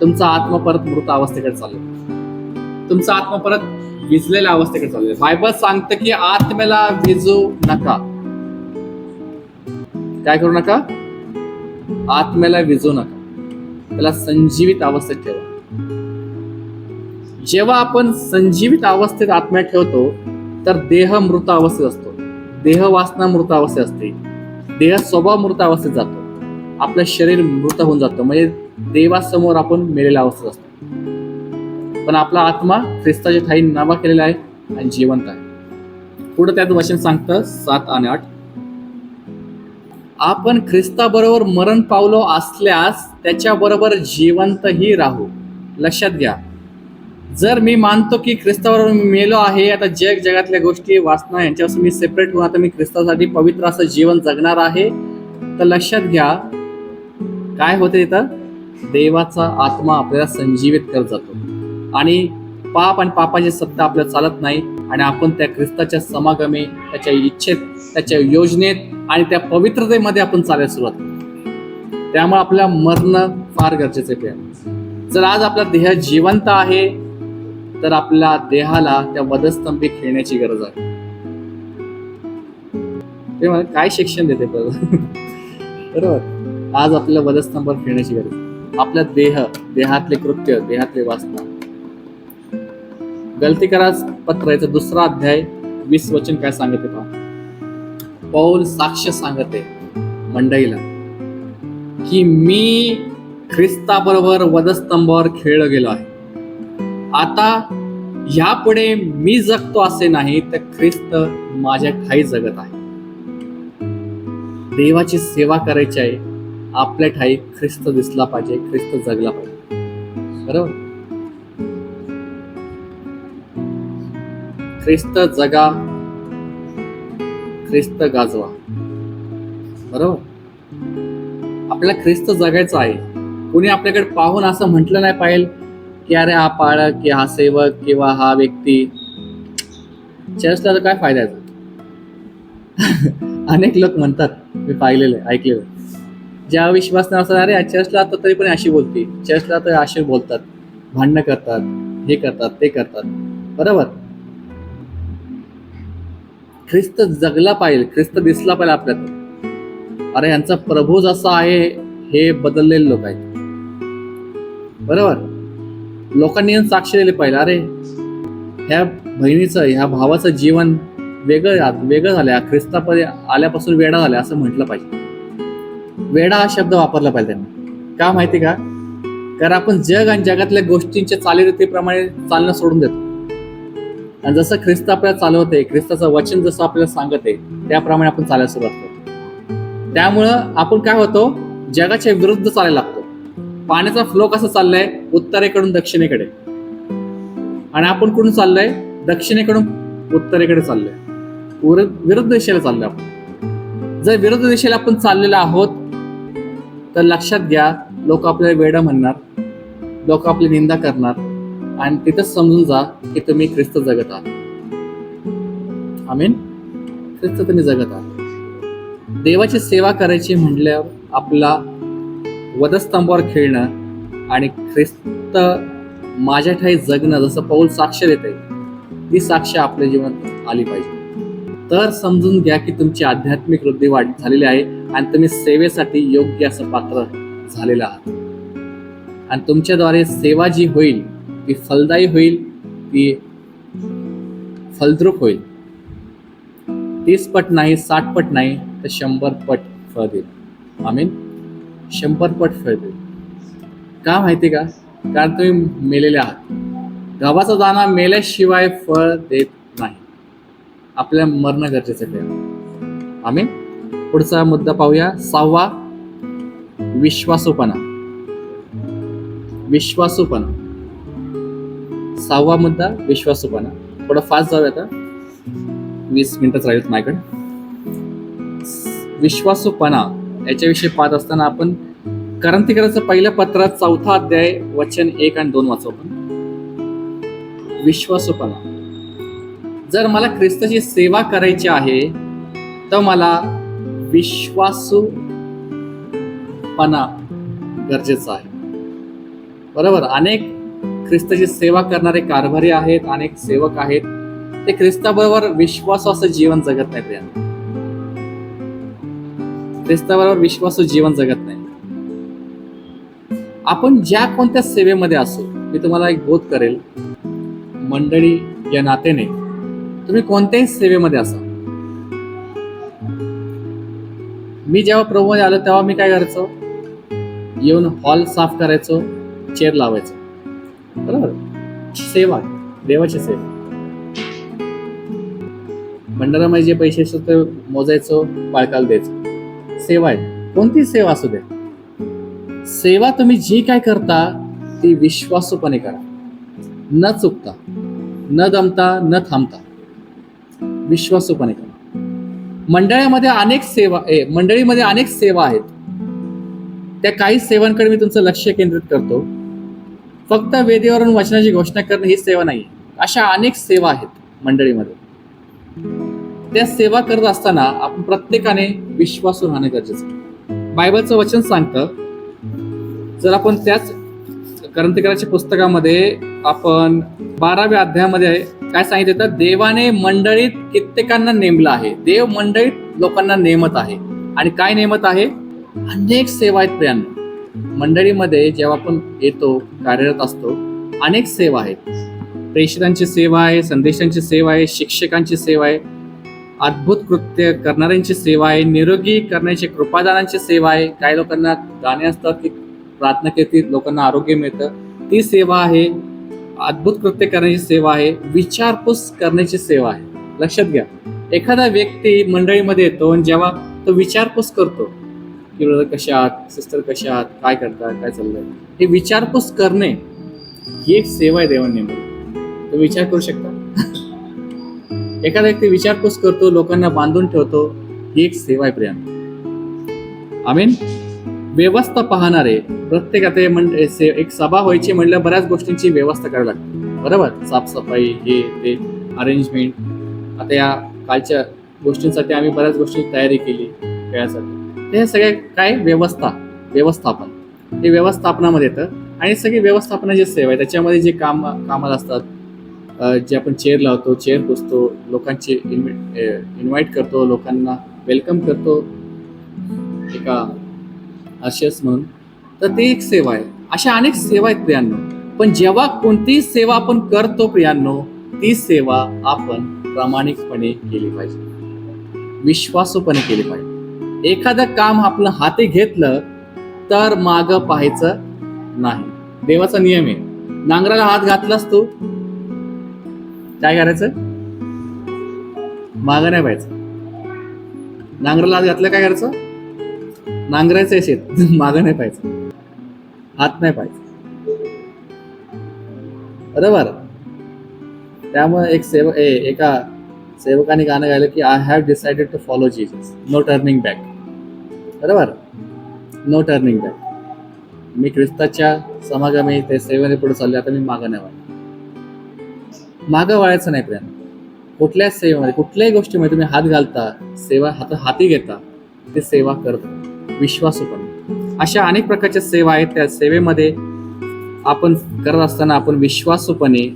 तुमचा आत्मा परत मृत अवस्थेकडे चाललेला, तुमचा आत्मा परत विजलेल्या अवस्थेकडे चाललेला. बायबल सांगतं की आत्म्याला विजू नका. काय करू नका? आत्म्याला विजू नका, त्याला संजीवित अवस्थेत ठेवा. जेव्हा आपण संजीवित अवस्थेत आत्म्यात ठेवतो तर देह मृत अवस्थेत असतो, देह वासना मृत अवस्थेत असते, देह स्वभाव मृत अवस्थेत जातो, आपलं शरीर मृत होऊन जातं, म्हणजे देवासमोर आपण मेलेल्या अवस्थेत असतो. पण आपला आत्मा ख्रिस्ताच्या ठाई नवा केलेला आहे आणि जिवंत आहे. पुढे त्यात वचन सांगतं 7 आणि 8, आपण ख्रिस्ताबरोबर मरण पावलो असल्यास त्याच्याबरोबर जिवंतही राहू. लक्षात घ्या, जर मी मानतो की ख्रिस्ताबरोबर मी मेलो आहे, आता जगातल्या गोष्टी वासना यांच्यापासून मी सेपरेट होऊन आता मी ख्रिस्तासाठी पवित्र असं जीवन जगणार आहे, तर लक्षात घ्या काय होते इथं, देवाचा आत्मा आपल्याला संजीवित करत जातो आणि पाप आणि पापाची सत्ता आपल्याला चालत नाही आणि आपण त्या ख्रिस्ताच्या समागमे, त्याच्या इच्छेत, त्याच्या योजनेत आणि त्या पवित्रतेमध्ये आपण चालायला सुरुवात करतो. त्यामुळे आपल्याला मरणं फार गरजेचं आहे. जर आज आपला देह जिवंत आहे तर आपल्या देहाला त्या वधस्तंभी खेळण्याची गरज आहे. ते मला काय शिक्षण देते बरोबर, आज आपल्याला वधस्तंभावर खेळण्याची गरज आहे. आपला देहातले कृत्य, देहातले वासना. गलतीकारास पत्र याचा 2 अध्याय 20 वचन काय सांगते पहा. पौल साक्ष सांगते मंडळीला की मी ख्रिस्ताबरोबर वधस्तंभावर खेळलो गेलो आहे. आता यापुढे मी जगतो असे नाही, तर ख्रिस्त माझ्या ठाई जगत आहे. देवाची सेवा करायची आहे, आपल्या ठाई ख्रिस्त दिसला पाहिजे, ख्रिस्त जगला पाहिजे. बरोबर, ख्रिस्त जगा, ख्रिस्त गाजवा. बरोबर, आपल्याला ख्रिस्त जगायचं आहे. कोणी आपल्याकडे पाहून असं म्हटलं नाही पाहिजे की अरे हा पाळक की हा सेवक किंवा हा व्यक्ती चर्चला, तर काय फायदा आहे. अनेक लोक म्हणतात, मी पाहिलेलं ऐकलेलं, ज्या विश्वास नाही असतात, अरे चर्चला तर तरी पण अशी बोलते, चर्चला तर असे बोलतात, भांडणं करतात, हे करतात, ते करतात. बरोबर, ख्रिस्त जगला पाहिजे, ख्रिस्त दिसला पाहिजे आपल्यात. अरे यांचा प्रभू जसा आहे हे बदललेले लोक आहेत. बरोबर, लोकांनी साक्ष दिले पाहिजे, अरे ह्या बहिणीचं, ह्या भावाचं जीवन वेगळं झालं, ख्रिस्तापर्यंत आल्यापासून वेडा झाला असं म्हटलं पाहिजे. वेडा हा शब्द वापरला पाहिजे त्यांनी. का माहिती का, कारण आपण जग आणि जगातल्या गोष्टींच्या चालीरीतीप्रमाणे चालणं सोडून देतो आणि जसं ख्रिस्त आपल्याला चालवते, ख्रिस्ताचं वचन जसं आपल्याला सांगत आहे त्याप्रमाणे आपण चालायला सुरुवात करतो. त्यामुळं आपण काय होतो, जगाच्या विरुद्ध चालायला लागतो. पाण्याचा फ्लो कसा चाललाय, उत्तरेकडून दक्षिणेकडे, आणि आपण कुठून चाललोय, दक्षिणेकडून उत्तरेकडे चाललोय, विरुद्ध दिशेला चाललोय आपण. जर विरुद्ध दिशेला आपण चाललेलो आहोत तर लक्षात घ्या, लोक आपल्याला वेडा म्हणणार, लोक आपली निंदा करणार आणि तिथंच समजून जा की तुम्ही ख्रिस्त जगत आहात. आमीन, ख्रिस्त तुम्ही जगत आहात. देवाची सेवा करायची म्हटल्यावर आपला वधस्तंभावर खेळणं आणि ख्रिस्त माझ्या ठाई जगणं, जसं पौल साक्ष देते, ती साक्ष आपल्या जीवनात आली पाहिजे. तर समजून घ्या की तुमची आध्यात्मिक वृद्धी झालेली आहे आणि तुम्ही सेवेसाठी योग्य असं पात्र झालेलं आहात. आणि तुमच्याद्वारे सेवा जी होईल ती फलदायी होईल, ती फलद्रूप होईल. 30 पट नाही, 60 पट नाही, तर 100 पट फळ देईल. आमीन, 100 पट फळ देईल. का माहिती का, कारण तुम्ही मेलेले आहात. गव्हाचा दाणा मेल्याशिवाय फळ देत नाही. आपल्याला मरणं गरजेचं आहे. आमीन. पुढचा मुद्दा पाहूया, 6वा, विश्वासूपणा. विश्वासूपणा, 6वा मुद्दा, विश्वासूपणा. थोडं फास्ट जाऊया आता, 20 मिनिटच राहील माझ्याकडे. विश्वासूपणा याच्याविषयी पाहत असताना आपण करंथीकरांचं पहिल्या पत्रात 4था अध्याय वचन 1 आणि 2 वाचू आपण. विश्वासूपणा, जर मला ख्रिस्ताची सेवा करायची आहे तर मला विश्वासूपणा गरजेचा आहे. बरोबर, अनेक ख्रिस्ताची सेवा करणारे कारभारी आहेत, अनेक सेवक आहेत, ते ख्रिस्ताबरोबर विश्वासू असं जीवन जगत नाहीत. ख्रिस्ताबरोबर विश्वासू जीवन जगत नाही. आपण ज्या कोणत्या सेवेमध्ये असो, मी तुम्हाला एक बोध करेल, मंडळी या नात्याने तुम्ही कोणत्याही सेवेमध्ये असा. मी जेव्हा प्रभूमध्ये आलो तेव्हा मी काय करायचो, येऊन हॉल साफ करायचो, चेअर लावायचो. बरोबर, सेवा, देवाची सेवा. भंडारामध्ये जे पैसे असतात ते मोजायचो, बाळकाला द्यायचो. सेवा आहे, कोणती सेवा असू दे. सेवा तुम्ही जी काय करता ती विश्वासूपणे करा, न चुकता, न दमता, न थांबता, विश्वासूपणे करा. मंडळीमध्ये अनेक सेवा आहेत. त्या काही सेवांकडे मी तुमचं लक्ष केंद्रित करतो. फक्त वेदीवरून वचनाची घोषणा करणं ही सेवा नाही. अशा अनेक सेवा आहेत मंडळीमध्ये. त्या सेवा करत असताना आपण प्रत्येकाने विश्वासू राहणं गरजेचं आहे. बायबलचं वचन सांगतं, जर आपण त्याच ग्रंथकाराच्या पुस्तकामध्ये आपण 12व्या अध्यायामध्ये काय सांगितलं, तर देवाने मंडळीत कित्येकांना नेमलं आहे. देव मंडळीत लोकांना नेमत आहे. आणि काय नेमत आहे? अनेक सेवा आहेत प्रियांनो. मंडळीमध्ये जेव्हा आपण येतो, कार्यरत असतो, अनेक सेवा आहेत. प्रेषितांची सेवा आहे, संदेशांची सेवा आहे, शिक्षकांची सेवा आहे, अद्भुत कृत्य करणाऱ्यांची सेवा आहे, निरोगी करण्याची कृपादानांची सेवा आहे. काही लोकांना गाणे असतात की प्रार्थना केली लोकांना आरोग्य मिळतं, ती सेवा आहे. अद्भुत कृत्य करण्याची सेवा आहे, विचारपूस करण्याची सेवा आहे. लक्षात घ्या, एखादा व्यक्ती मंडळीमध्ये येतो आणि जेव्हा तो विचारपूस करतो की ब्रदर कशा आहात, सिस्टर कशा आहात, काय करतात, काय चाललंय, हे विचारपूस करणे ही एक सेवा आहे देवाने. तो विचार करू शकता. एखादा व्यक्ती विचारपूस करतो, लोकांना बांधून ठेवतो, ही एक सेवा आहे प्रियांनो. आमीन. व्यवस्था पाहणारे प्रत्येक, आता एक सभा व्हायची म्हटलं बऱ्याच गोष्टींची व्यवस्था करावी लागते. बरोबर, साफसफाई, हे ते अरेंजमेंट. आता या कालच्या गोष्टींसाठी आम्ही बऱ्याच गोष्टी तयारी केली खेळासाठी. हे सगळे काय व्यवस्थापन, हे व्यवस्थापनामध्ये येतं. आणि सगळी व्यवस्थापनाची सेवा आहे. त्याच्यामध्ये जे कामाला असतात, जे आपण चेअर लावतो, चेअर पुसतो, लोकांची इन्व्हाइट करतो, लोकांना वेलकम करतो एका असेच म्हणून, तर ती एक सेवा आहे. अशा अनेक सेवा आहेत प्रियांनो. पण जेव्हा कोणतीही सेवा आपण करतो प्रियांनो, ती सेवा आपण प्रामाणिकपणे केली पाहिजे, विश्वासूपणे केली पाहिजे. एखादं काम आपलं हाती घेतलं तर मागं पाहायचं नाही. देवाचा नियम आहे. नांगराला हात घातलास तू, काय करायचं? मागं नाही पाहायचं. नांगराला हात घातलं काय करायचं? नांगरायचं शेत, मागं नाही पाहायचं, हात नाही पाहायचं. बरोबर. त्यामुळे एका सेवकाने गाणं गायलं की I have decided to follow Jesus, no turning back. बरोबर, नो टर्निंग बॅक. मी ख्रिस्ताच्या समागमे ते सेवेने पुढे चालले, आता मी मागं नाही वळायचं. मागं वळायचं नाही प्रियांनो. कुठल्याच सेवेमध्ये, कुठल्याही गोष्टीमध्ये तुम्ही हात घालता, सेवा हाती घेता, ते सेवा करता विश्वासूपणे. अशा अनेक प्रकारच्या सेवा आहेत. त्या सेवेमध्ये आपण करत असताना आपण विश्वासूपणे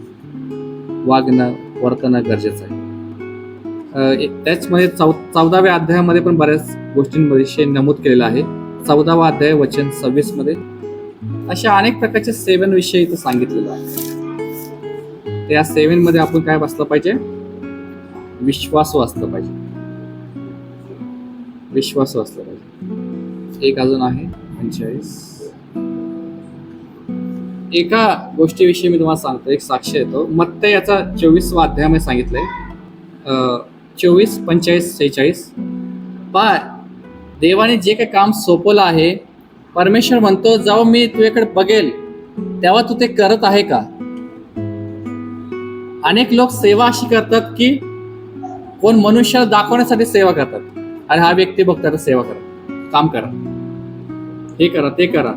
वर्तणं गरजेचं आहे. त्याचमध्ये 14व्या अध्यायामध्ये पण बऱ्याच गोष्टींविषयी नमूद केलेलं आहे. 14वा अध्याय वचन 26 मध्ये अशा अनेक प्रकारच्या सेवांविषयी इथं सांगितलेलं आहे. त्या सेवेमध्ये आपण काय बसलं पाहिजे? विश्वासू असलं पाहिजे, विश्वासू असलं पाहिजे. एक अजून आहे 45. एका गोष्टीविषयी मी तुम्हाला सांगतो, एक साक्ष देतो. मत्तई याचा 24वा अध्यायामध्ये सांगितलंय, 24, 45, 46. पहा, देवाने जे काही काम सोपवलं आहे, परमेश्वर म्हणतो जेव्हा मी तुझ्याकडे बघेल तेव्हा तू ते करत आहे का? अनेक लोक सेवा अशी करतात की कोण मनुष्याला दाखवण्यासाठी सेवा करतात. अरे हा व्यक्ती बघता तर सेवा करा, काम करा, हे करा, ते करा.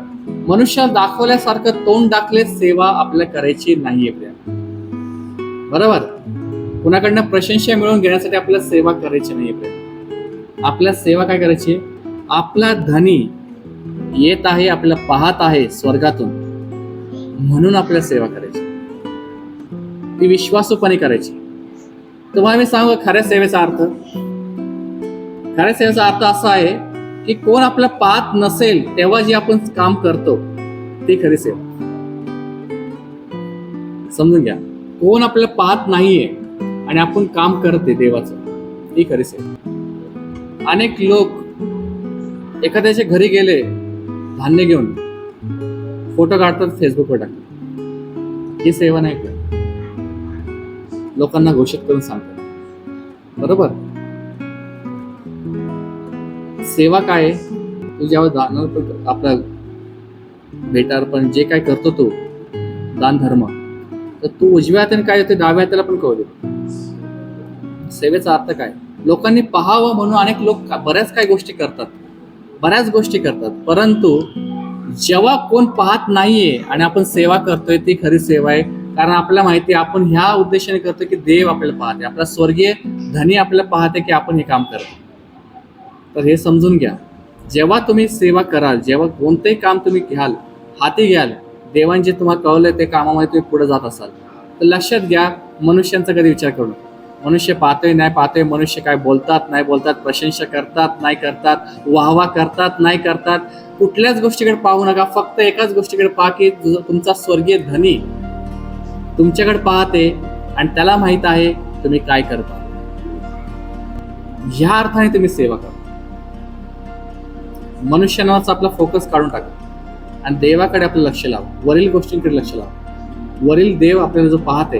मनुष्याला दाखवल्यासारखं तोंड दाखले सेवा आपल्याला करायची नाहीये. बरोबर. कुणाकडनं प्रशंसा मिळवून घेण्यासाठी आपल्याला सेवा करायची नाहीये. आपल्या सेवा काय करायची? आपला धनी येत आहे, आपल्याला पाहत आहे स्वर्गातून, म्हणून आपल्याला सेवा करायची, ती विश्वासूपणे करायची. तुम्हाला मी सांगू खऱ्या सेवेचा अर्थ? खऱ्या सेवेचा अर्थ असा आहे की कोण आपल्याला पाहत नसेल तेव्हा जे आपण काम करतो ते खरी सेवा. समजून घ्या. कोण आपल्याला पाहत नाहीये आणि आपण काम करते देवाचं, ही खरी सेवा. अनेक लोक एखाद्याच्या घरी गेले धान्य घेऊन फोटो काढतात, फेसबुकवर टाकतात. ही सेवा नाही का? लोकांना घोषित करून सांगतात. बरोबर. सेवा काय आहे? तू जेव्हा आपला भेटार्पण जे काय करतो तू दान धर्म, तर तू उजव्या हाताने काय होते डाव्या हाताला पण कळू दे. सेवेचा अर्थ काय? लोकांनी पाहावं म्हणून अनेक लोक बऱ्याच काही गोष्टी करतात, परंतु जेव्हा कोण पाहत नाहीये आणि आपण सेवा करतोय ती खरी सेवा आहे. कारण आपल्याला माहिती आहे आपण ह्या उद्देशाने करतोय की देव आपल्याला पाहते, आपला स्वर्गीय धनी आपल्याला पाहते की आपण हे काम करतो. तर हे समजून घ्या, जेव्हा तुम्ही सेवा कराल, जेव्हा कोणतेही काम तुम्ही हाती घ्याल, देवाने जे तुम्हाला कळलंय ते कामामध्ये तुम्ही पुढे जात असाल, तर लक्षात घ्या मनुष्यांचा कधी विचार करू नका. मनुष्य पाहतोय नाही पाहतोय, मनुष्य काय बोलतात नाही बोलतात, प्रशंसा करतात नाही करतात, वाहवा करतात नाही करतात, कुठल्याच गोष्टीकडे पाहू नका. फक्त एकाच गोष्टीकडे पहा की तुमचा स्वर्गीय धनी तुमच्याकडे पाहते आणि त्याला माहित आहे तुम्ही काय करता. ह्या अर्थाने तुम्ही सेवा करा. मनुष्यानाच आपला फोकस काढून टाका आणि देवाकडे आपलं लक्ष लावा, वरील गोष्टींकडे लक्ष लावा. वरील देव आपल्याला जो पाहते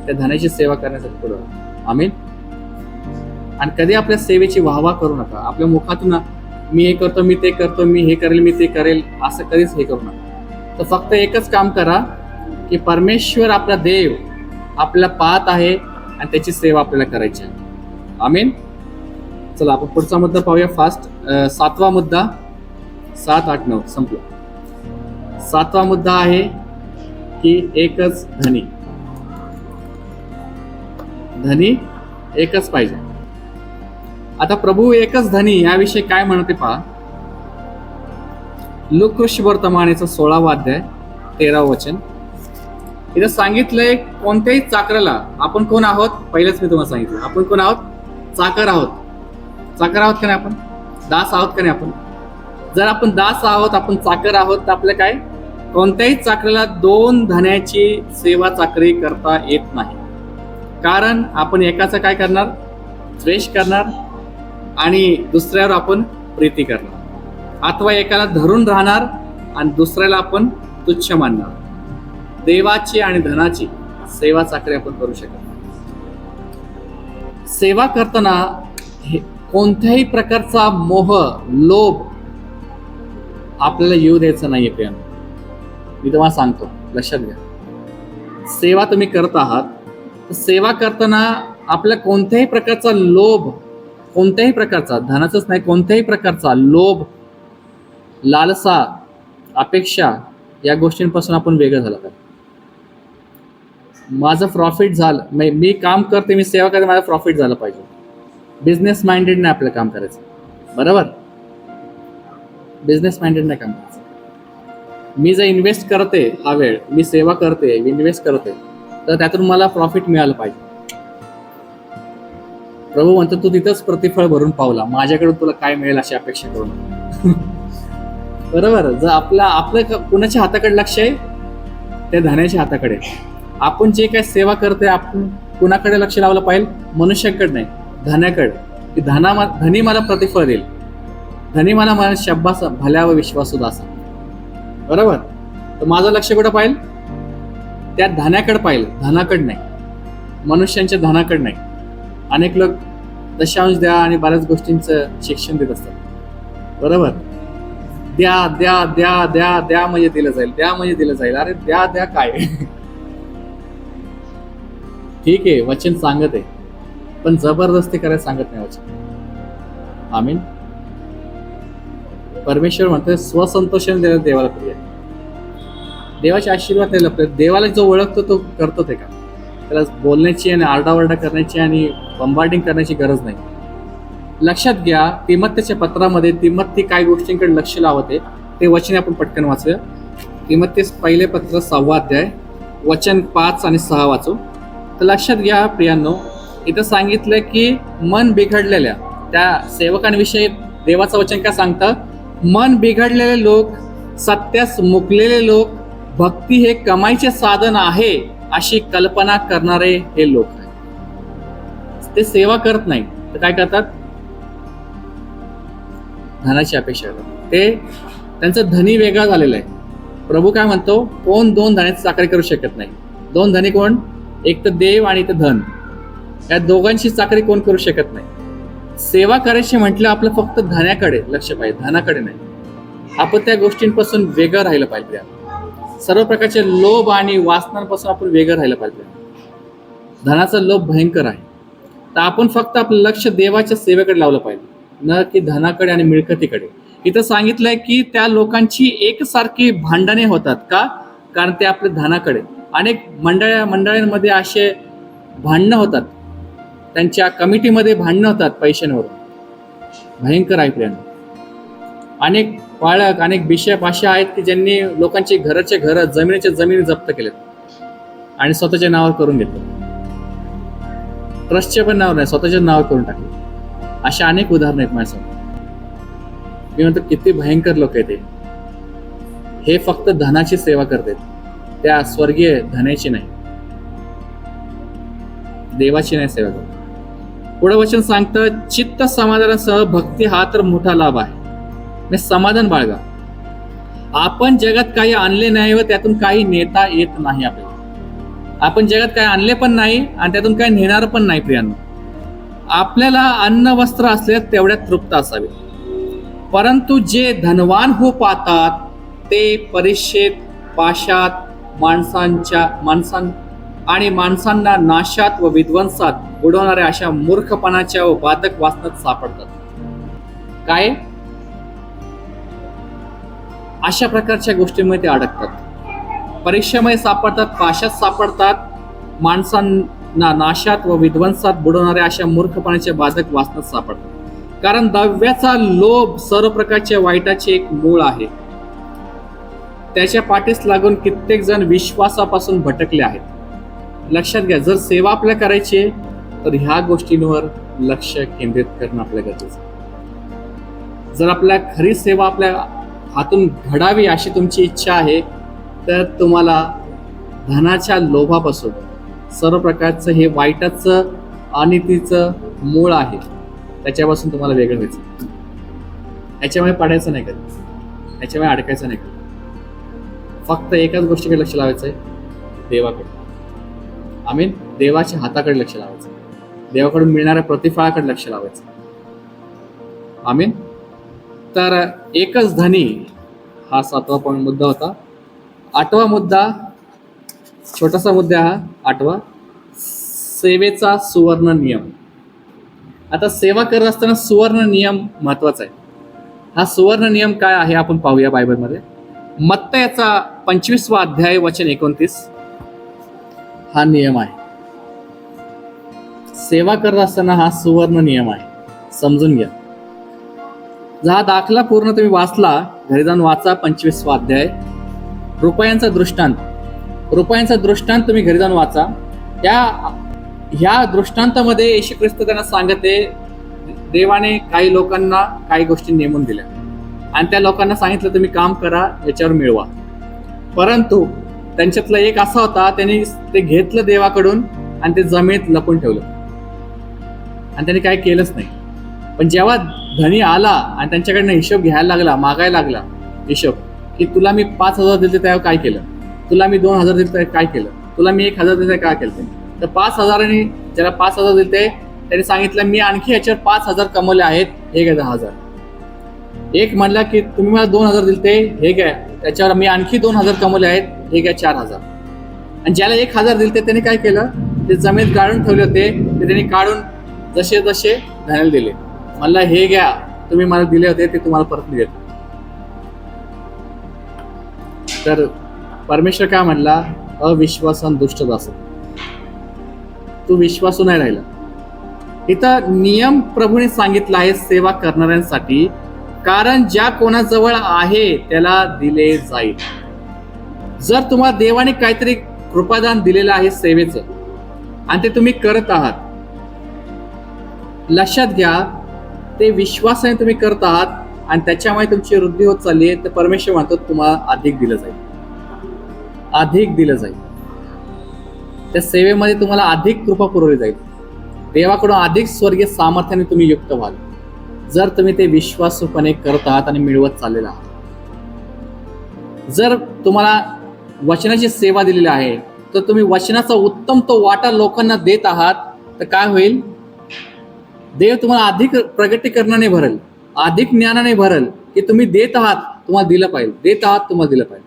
त्या धनाची सेवा करण्यासाठी पुढे. आमीन. आणि कधी आपल्या सेवेची वाहवा करू नका. आपल्या मुखातून मी हे करतो, मी ते करतो, मी हे करेल, मी ते करेल, असं कधीच हे करू नका. तर फक्त एकच काम करा की परमेश्वर आपला देव आपल्याला पाहत आहे आणि त्याची सेवा आपल्याला करायची आहे. आमीन. चला आपण पुढचा मुद्दा पाहूया फास्ट. 7वा मुद्दा, 7, 8, 9 संपलं. 7वा मुद्दा आहे की एकच धनी. धनी एकच पाहिजे. आता प्रभू एकच धनी याविषयी काय म्हणते पहा. लूका वर्तमानाचा 16वा अध्याय 13व वचन. इथं सांगितलंय कोणत्याही चाकराला, आपण कोण आहोत पहिलेच मी तुम्हाला सांगितलं, आपण कोण आहोत? चाकर आहोत. चाकर आहोत का नाही आपण? दास आहोत का नाही आपण? जर आपण दास आहोत, आपण चाकर आहोत, तर आपलं काय? कोणत्याही चाकराला 2 धन्याची सेवा चाकरी करता येत नाही. कारण आपण एकाचं काय करणार? द्वेष करणार आणि दुसऱ्यावर आपण प्रीती करणार, अथवा एकाला धरून राहणार आणि दुसऱ्याला आपण तुच्छ मानणार. देवाची आणि धनाची सेवा चाकरी आपण करू शकत नाही. सेवा करताना कोणत्याही प्रकारचा मोह, लोभ आपल्याला येऊ द्यायचा नाहीये. प्रियानो, मी तुम्हाला सांगतो, लक्षात घ्या. सेवा तुम्ही करत आहात, तर सेवा करताना आपल्या कोणत्याही प्रकारचा लोभ, कोणत्याही प्रकारचा, धनाचाच नाही, कोणत्याही प्रकारचा लोभ, लालसा, अपेक्षा या गोष्टींपासून आपण वेगळं झालं पाहिजे. माझं प्रॉफिट झालं, मी काम करते, मी सेवा करते, माझं प्रॉफिट झालं पाहिजे. बिझनेस माइंडेड नाही आपलं काम करायचं. बरोबर. बिझनेस माइंडेड नाही काम करायचं. मी जर इन्व्हेस्ट करते, हा वेळ मी सेवा करते, इन्व्हेस्ट करते, तर त्यातून मला प्रॉफिट मिळालं पाहिजे. प्रभू म्हणतो तू तिथंच प्रतिफळ भरून पावला, माझ्याकडून तुला काय मिळेल अशी अपेक्षा करू नका. बरोबर. जर आपलं कुणाच्या हाताकडे लक्ष आहे? त्या धनाच्या हाताकडे. आपण जे काय सेवा करतोय आपण कुणाकडे लक्ष लावलं पाहिजे? मनुष्याकडे नाही, धनाकडे. की धनी मला प्रतिफळ देईल, धनी मला शब्बास भल्या व विश्वासू दासा. बरोबर. तर माझं लक्ष कुठं पाहिजे? त्या धनाकडे पाहिजे, धनाकडे नाही, मनुष्यांच्या धनाकडे नाही. अनेक लोक दशांश द्या आणि बऱ्याच गोष्टींचं शिक्षण देत असतात. बरोबर. द्या द्या द्या द्या द्या म्हणजे दिलं जाईल, द्या म्हणजे दिलं जाईल. अरे द्या द्या काय? ठीक आहे, वचन सांगत आहे, पण जबरदस्ती करायला सांगत नाही वचन. आमीन. परमेश्वर म्हणतोय स्वसंतोषाने देणं देवाला प्रिय. देवाचे आशीर्वाद द्यायला प्रिय. देवाला जो ओळखतो तो करतो ते का? त्याला बोलण्याची आणि आरडाओरडा करण्याची आणि बंबार्डिंग करण्याची गरज नाही. लक्षात घ्या, तिमोथेच्या पत्रामध्ये तिमोथी काय गोष्टींकडे लक्ष लावते ते वचन आपण पटकन वाचूया. तिमोथेस पहिले पत्र 6वा अध्याय वचन 5 आणि 6 वाचू. तर लक्षात घ्या प्रियांनो, इथं सांगितलं की मन बिघडलेल्या त्या सेवकांविषयी देवाचं वचन काय सांगतं? मन बिघडलेले लोक, सत्यास मुकलेले लोक, भक्ती हे कमाईचे साधन आहे अशी कल्पना करणारे हे लोक आहेत. ते सेवा करत नाही तर काय करतात, धनाची अपेक्षा करतात. ते त्यांचा धनी वेगळा झालेला आहे. प्रभू काय म्हणतो, कोण दोन धनाची चाकरी करू शकत नाही. दोन धनी कोण, एक तर देव आणि एक तर धन. या दोघांची चाकरी कोण करू शकत नाही. सेवा करायची म्हटलं आपलं फक्त धनाकडे लक्ष पाहिजे, धनाकडे नाही. आपण त्या गोष्टींपासून वेगळं राहिलं पाहिजे. सर्व प्रकारचे लोभ आणि वासनांपासून आपण वेगळं राहिलं पाहिजे. धनाचा लोभ भयंकर आहे. तर आपण फक्त आपलं लक्ष देवाच्या सेवेकडे लावलं पाहिजे, न की धनाकडे आणि मिळकतीकडे. इथं सांगितलंय की त्या लोकांची एकसारखी भांडणे होतात. का? कारण ते आपल्या धनाकडे. अनेक मंडळांमध्ये असे भांडणं होतात, त्यांच्या कमिटीमध्ये भांडणं होतात पैशांवरून. भयंकर आहे प्रियांनो. अनेक पाळक, अनेक बिशप असे आहेत की ज्यांनी लोकांची घराचे घर, जमिनीच्या जमिनी जप्त केलेत आणि स्वतःच्या नावावर करून घेतले. ट्रस्टच्या पण नावावर नाही, स्वतःच्या नावावर करून टाकले. अशा अनेक उदाहरणं आहेत माझ्यासमोर. मी म्हणतो किती भयंकर लोक आहेत हे फक्त धनाची सेवा करतात, त्या स्वर्गीय धनाची नाही, देवाची नाही सेवा करतात. पुढे वचन सांगतं, चित्त समाधानासह भक्ती हा तर मोठा लाभ आहे. समाधान बाळगा. आपण जगात काही आणले नाही व त्यातून काही नेता येत नाही आपल्याला. आपण जगात काही आणले पण नाही आणि त्यातून काही नेणार पण नाही प्रियांनो. आपल्याला अन्न वस्त्र असले तेवढ्यात तृप्त असावे. परंतु जे धनवान हो पाहतात ते परीक्षेत, पाशात, माणसांना नाशात व विध्वंसात बुडवणाऱ्या अशा मूर्खपणाच्या व बाधक वासनात सापडतात. काय? अशा प्रकारच्या गोष्टींमध्ये ते अडकतात. परीक्षेमध्ये सापडतात, पाशात सापडतात, माणसांना नाशात व विध्वंसात बुडवणाऱ्या अशा मूर्खपणाच्या बाधक वासनात सापडतात. कारण द्रव्याचा लोभ सर्व प्रकारच्या वाईटाचे एक मूळ आहे. त्याच्या पाठीस लागून कित्येक जण विश्वासापासून भटकले आहेत. लक्षात घ्या, जर सेवा आपल्याला करायची आहे तर ह्या गोष्टींवर लक्ष केंद्रित करणं आपल्या गरजेचं आहे. जर आपल्याला खरी सेवा आपल्या हातून घडावी अशी तुमची इच्छा आहे तर तुम्हाला धनाच्या लोभापासून, सर्व प्रकारचं हे वाईटाचं अनितीचं मूळ आहे, त्याच्यापासून तुम्हाला वेगळं व्हायचं. याच्यामुळे पडायचं नाही कधी, याच्यामुळे अडकायचं नाही कधी. फक्त एकाच गोष्टीकडे लक्ष लावायचं आहे, देवाकडे. आमीन. देवाच्या हाताकडे लक्ष लावायचं, देवाकडून मिळणाऱ्या प्रतिफळाकडे लक्ष लावायचं. आमीन. तर एकच धनी हा 7वा मुद्दा होता. 8वा मुद्दा, छोटासा मुद्दा हा 8वा, सेवेचा सुवर्ण नियम. आता सेवा करत असताना सुवर्ण नियम महत्वाचा आहे. हा सुवर्ण नियम काय आहे आपण पाहूया बायबलमध्ये. मत्तयाचा 25वा अध्याय वचन 29 हा नियम आहे. सेवा करत असताना हा सुवर्ण नियम आहे, समजून घ्या. हा दाखला पूर्ण तुम्ही वाचला, घरी जाऊन वाचा 25वा अध्याय. रुपयांचा दृष्टांत तुम्ही घरी जाऊन वाचा. ह्या दृष्टांतामध्ये येशू ख्रिस्त त्यांना सांगते, देवाने काही लोकांना काही गोष्टी नेमून दिल्या आणि त्या लोकांना सांगितलं तुम्ही काम करा, याच्यावर मिळवा. परंतु त्यांच्यातला एक असा होता, त्यांनी ते घेतलं देवाकडून आणि ते जमिनीत लपून ठेवलं आणि त्यांनी काय केलंच नाही. पण जेव्हा धनी आला आणि त्यांच्याकडनं हिशोब घ्यायला लागला, मागायला लागला हिशोब, की तुला मी 5,000 दिले त्यावर काय केलं, तुला मी 2,000 दिले तर काय केलं, तुला मी 1,000 दिले काय केलं. तर 5,000 ज्याला 5,000 दिले त्यांनी सांगितलं मी आणखी याच्यावर 5,000 कमवले आहेत, हे घ्या 10,000. एक म्हणला की तुम्ही मला 2,000 दिले, हे घ्या त्याच्यावर मी आणखी 2,000 कमवले आहेत, हे घ्या 4,000. आणि ज्याला 1,000 दिले त्यांनी काय केलं, ते जमिनीत गाळून ठेवले होते, ते त्यांनी काढून जसे जसे धनाला दिले. मला हे घ्या, तुम्ही मला दिले होते ते तुम्हाला परत मी देतो. तर परमेश्वर काय म्हणला, अविश्वासन दुष्ट दास, तू विश्वासू नाही राहिला. इथं नियम प्रभूने सांगितला आहे सेवा करणाऱ्यांसाठी, कारण ज्या कोणाजवळ आहे त्याला दिले जाईल. जर तुम्हाला देवाने काहीतरी कृपादान दिलेलं आहे सेवेचं आणि ते तुम्ही करत आहात, लक्षात घ्या, ते विश्वासाने तुम्ही करत आहात आणि त्याच्यामुळे तुमची वृद्धी होत चालली आहे, तर परमेश्वर म्हणतो तुम्हाला अधिक दिलं जाईल, अधिक दिलं जाईल. त्या सेवेमध्ये तुम्हाला अधिक कृपा पुरवली जाईल. देवाकडून अधिक स्वर्गीय सामर्थ्याने तुम्ही युक्त व्हाल जर तुम्ही ते विश्वासूपणे करत आहात आणि मिळवत चाललेला आहात. जर तुम्हाला वचनाची सेवा दिलेली आहे तर तुम्ही वचनाचा उत्तम तो वाटा लोकांना देत आहात, तर काय होईल? देव तुम्हाला अधिक प्रगटीकरणाने भरेल, अधिक ज्ञानाने भरेल की तुम्ही देत आहात, तुम्हाला दिलं पाहिजे, देत आहात, तुम्हाला दिलं पाहिजे.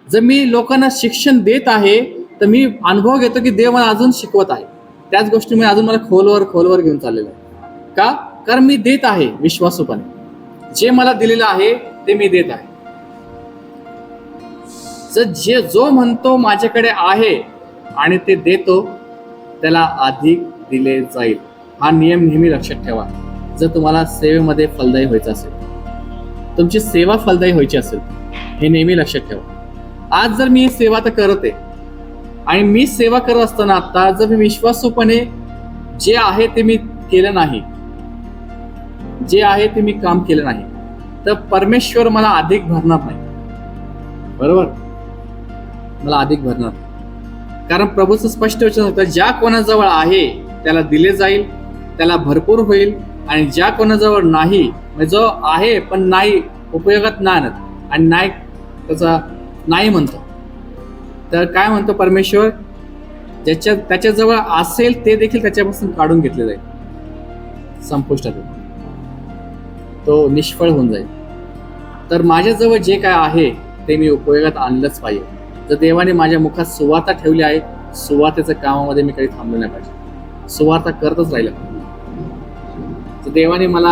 जर मी लोकांना शिक्षण देत आहे तर मी अनुभव घेतो की देव मला अजून शिकवत आहे, त्याच गोष्टी मी अजून मला खोलवर घेऊन चाललेलं आहे. का? कारण मी देत आहे विश्वासूपणे, जे मला दिलेलं आहे ते मी देत आहे. जो म्हणतो माझ्याकडे आहे आणि ते देतो त्याला अधिक दिले जाईल. हा नियम नेहमी लक्षात ठेवा. जर तुम्हाला सेवेमध्ये फलदायी व्हायचं असेल, तुमची सेवा फलदायी व्हायची असेल, हे नेहमी लक्षात ठेवा. आज जर मी सेवा तर करत आहे आणि मी सेवा करत असताना आता जर मी विश्वासूपणे जे आहे ते मी केलं नाही, जे आहे ते मी काम केलं नाही, तर परमेश्वर मला अधिक भरणार नाही. बरोबर? मला अधिक भरणार. कारण प्रभूचं स्पष्ट वचन होतं, ज्या कोणाजवळ आहे त्याला दिले जाईल, त्याला भरपूर होईल, आणि ज्या कोणाजवळ नाही, म्हणजे जो आहे पण नाही, उपयोगात नाही आणत आणि नाही त्याचा नाही म्हणतो, तर काय म्हणतो परमेश्वर? त्याच्याजवळ असेल ते देखील त्याच्यापासून काढून घेतले जाईल, संपुष्टात तो निष्फळ होऊन जाईल. तर माझ्याजवळ जे काय आहे ते मी उपयोगात आणलंच पाहिजे. जर देवाने माझ्या मुखात सुवार्ता ठेवली आहे, सुवार्तेच्या कामामध्ये मी काही थांबलो नाही पाहिजे, सुवार्ता करतच राहिलं पाहिजे. जर देवाने मला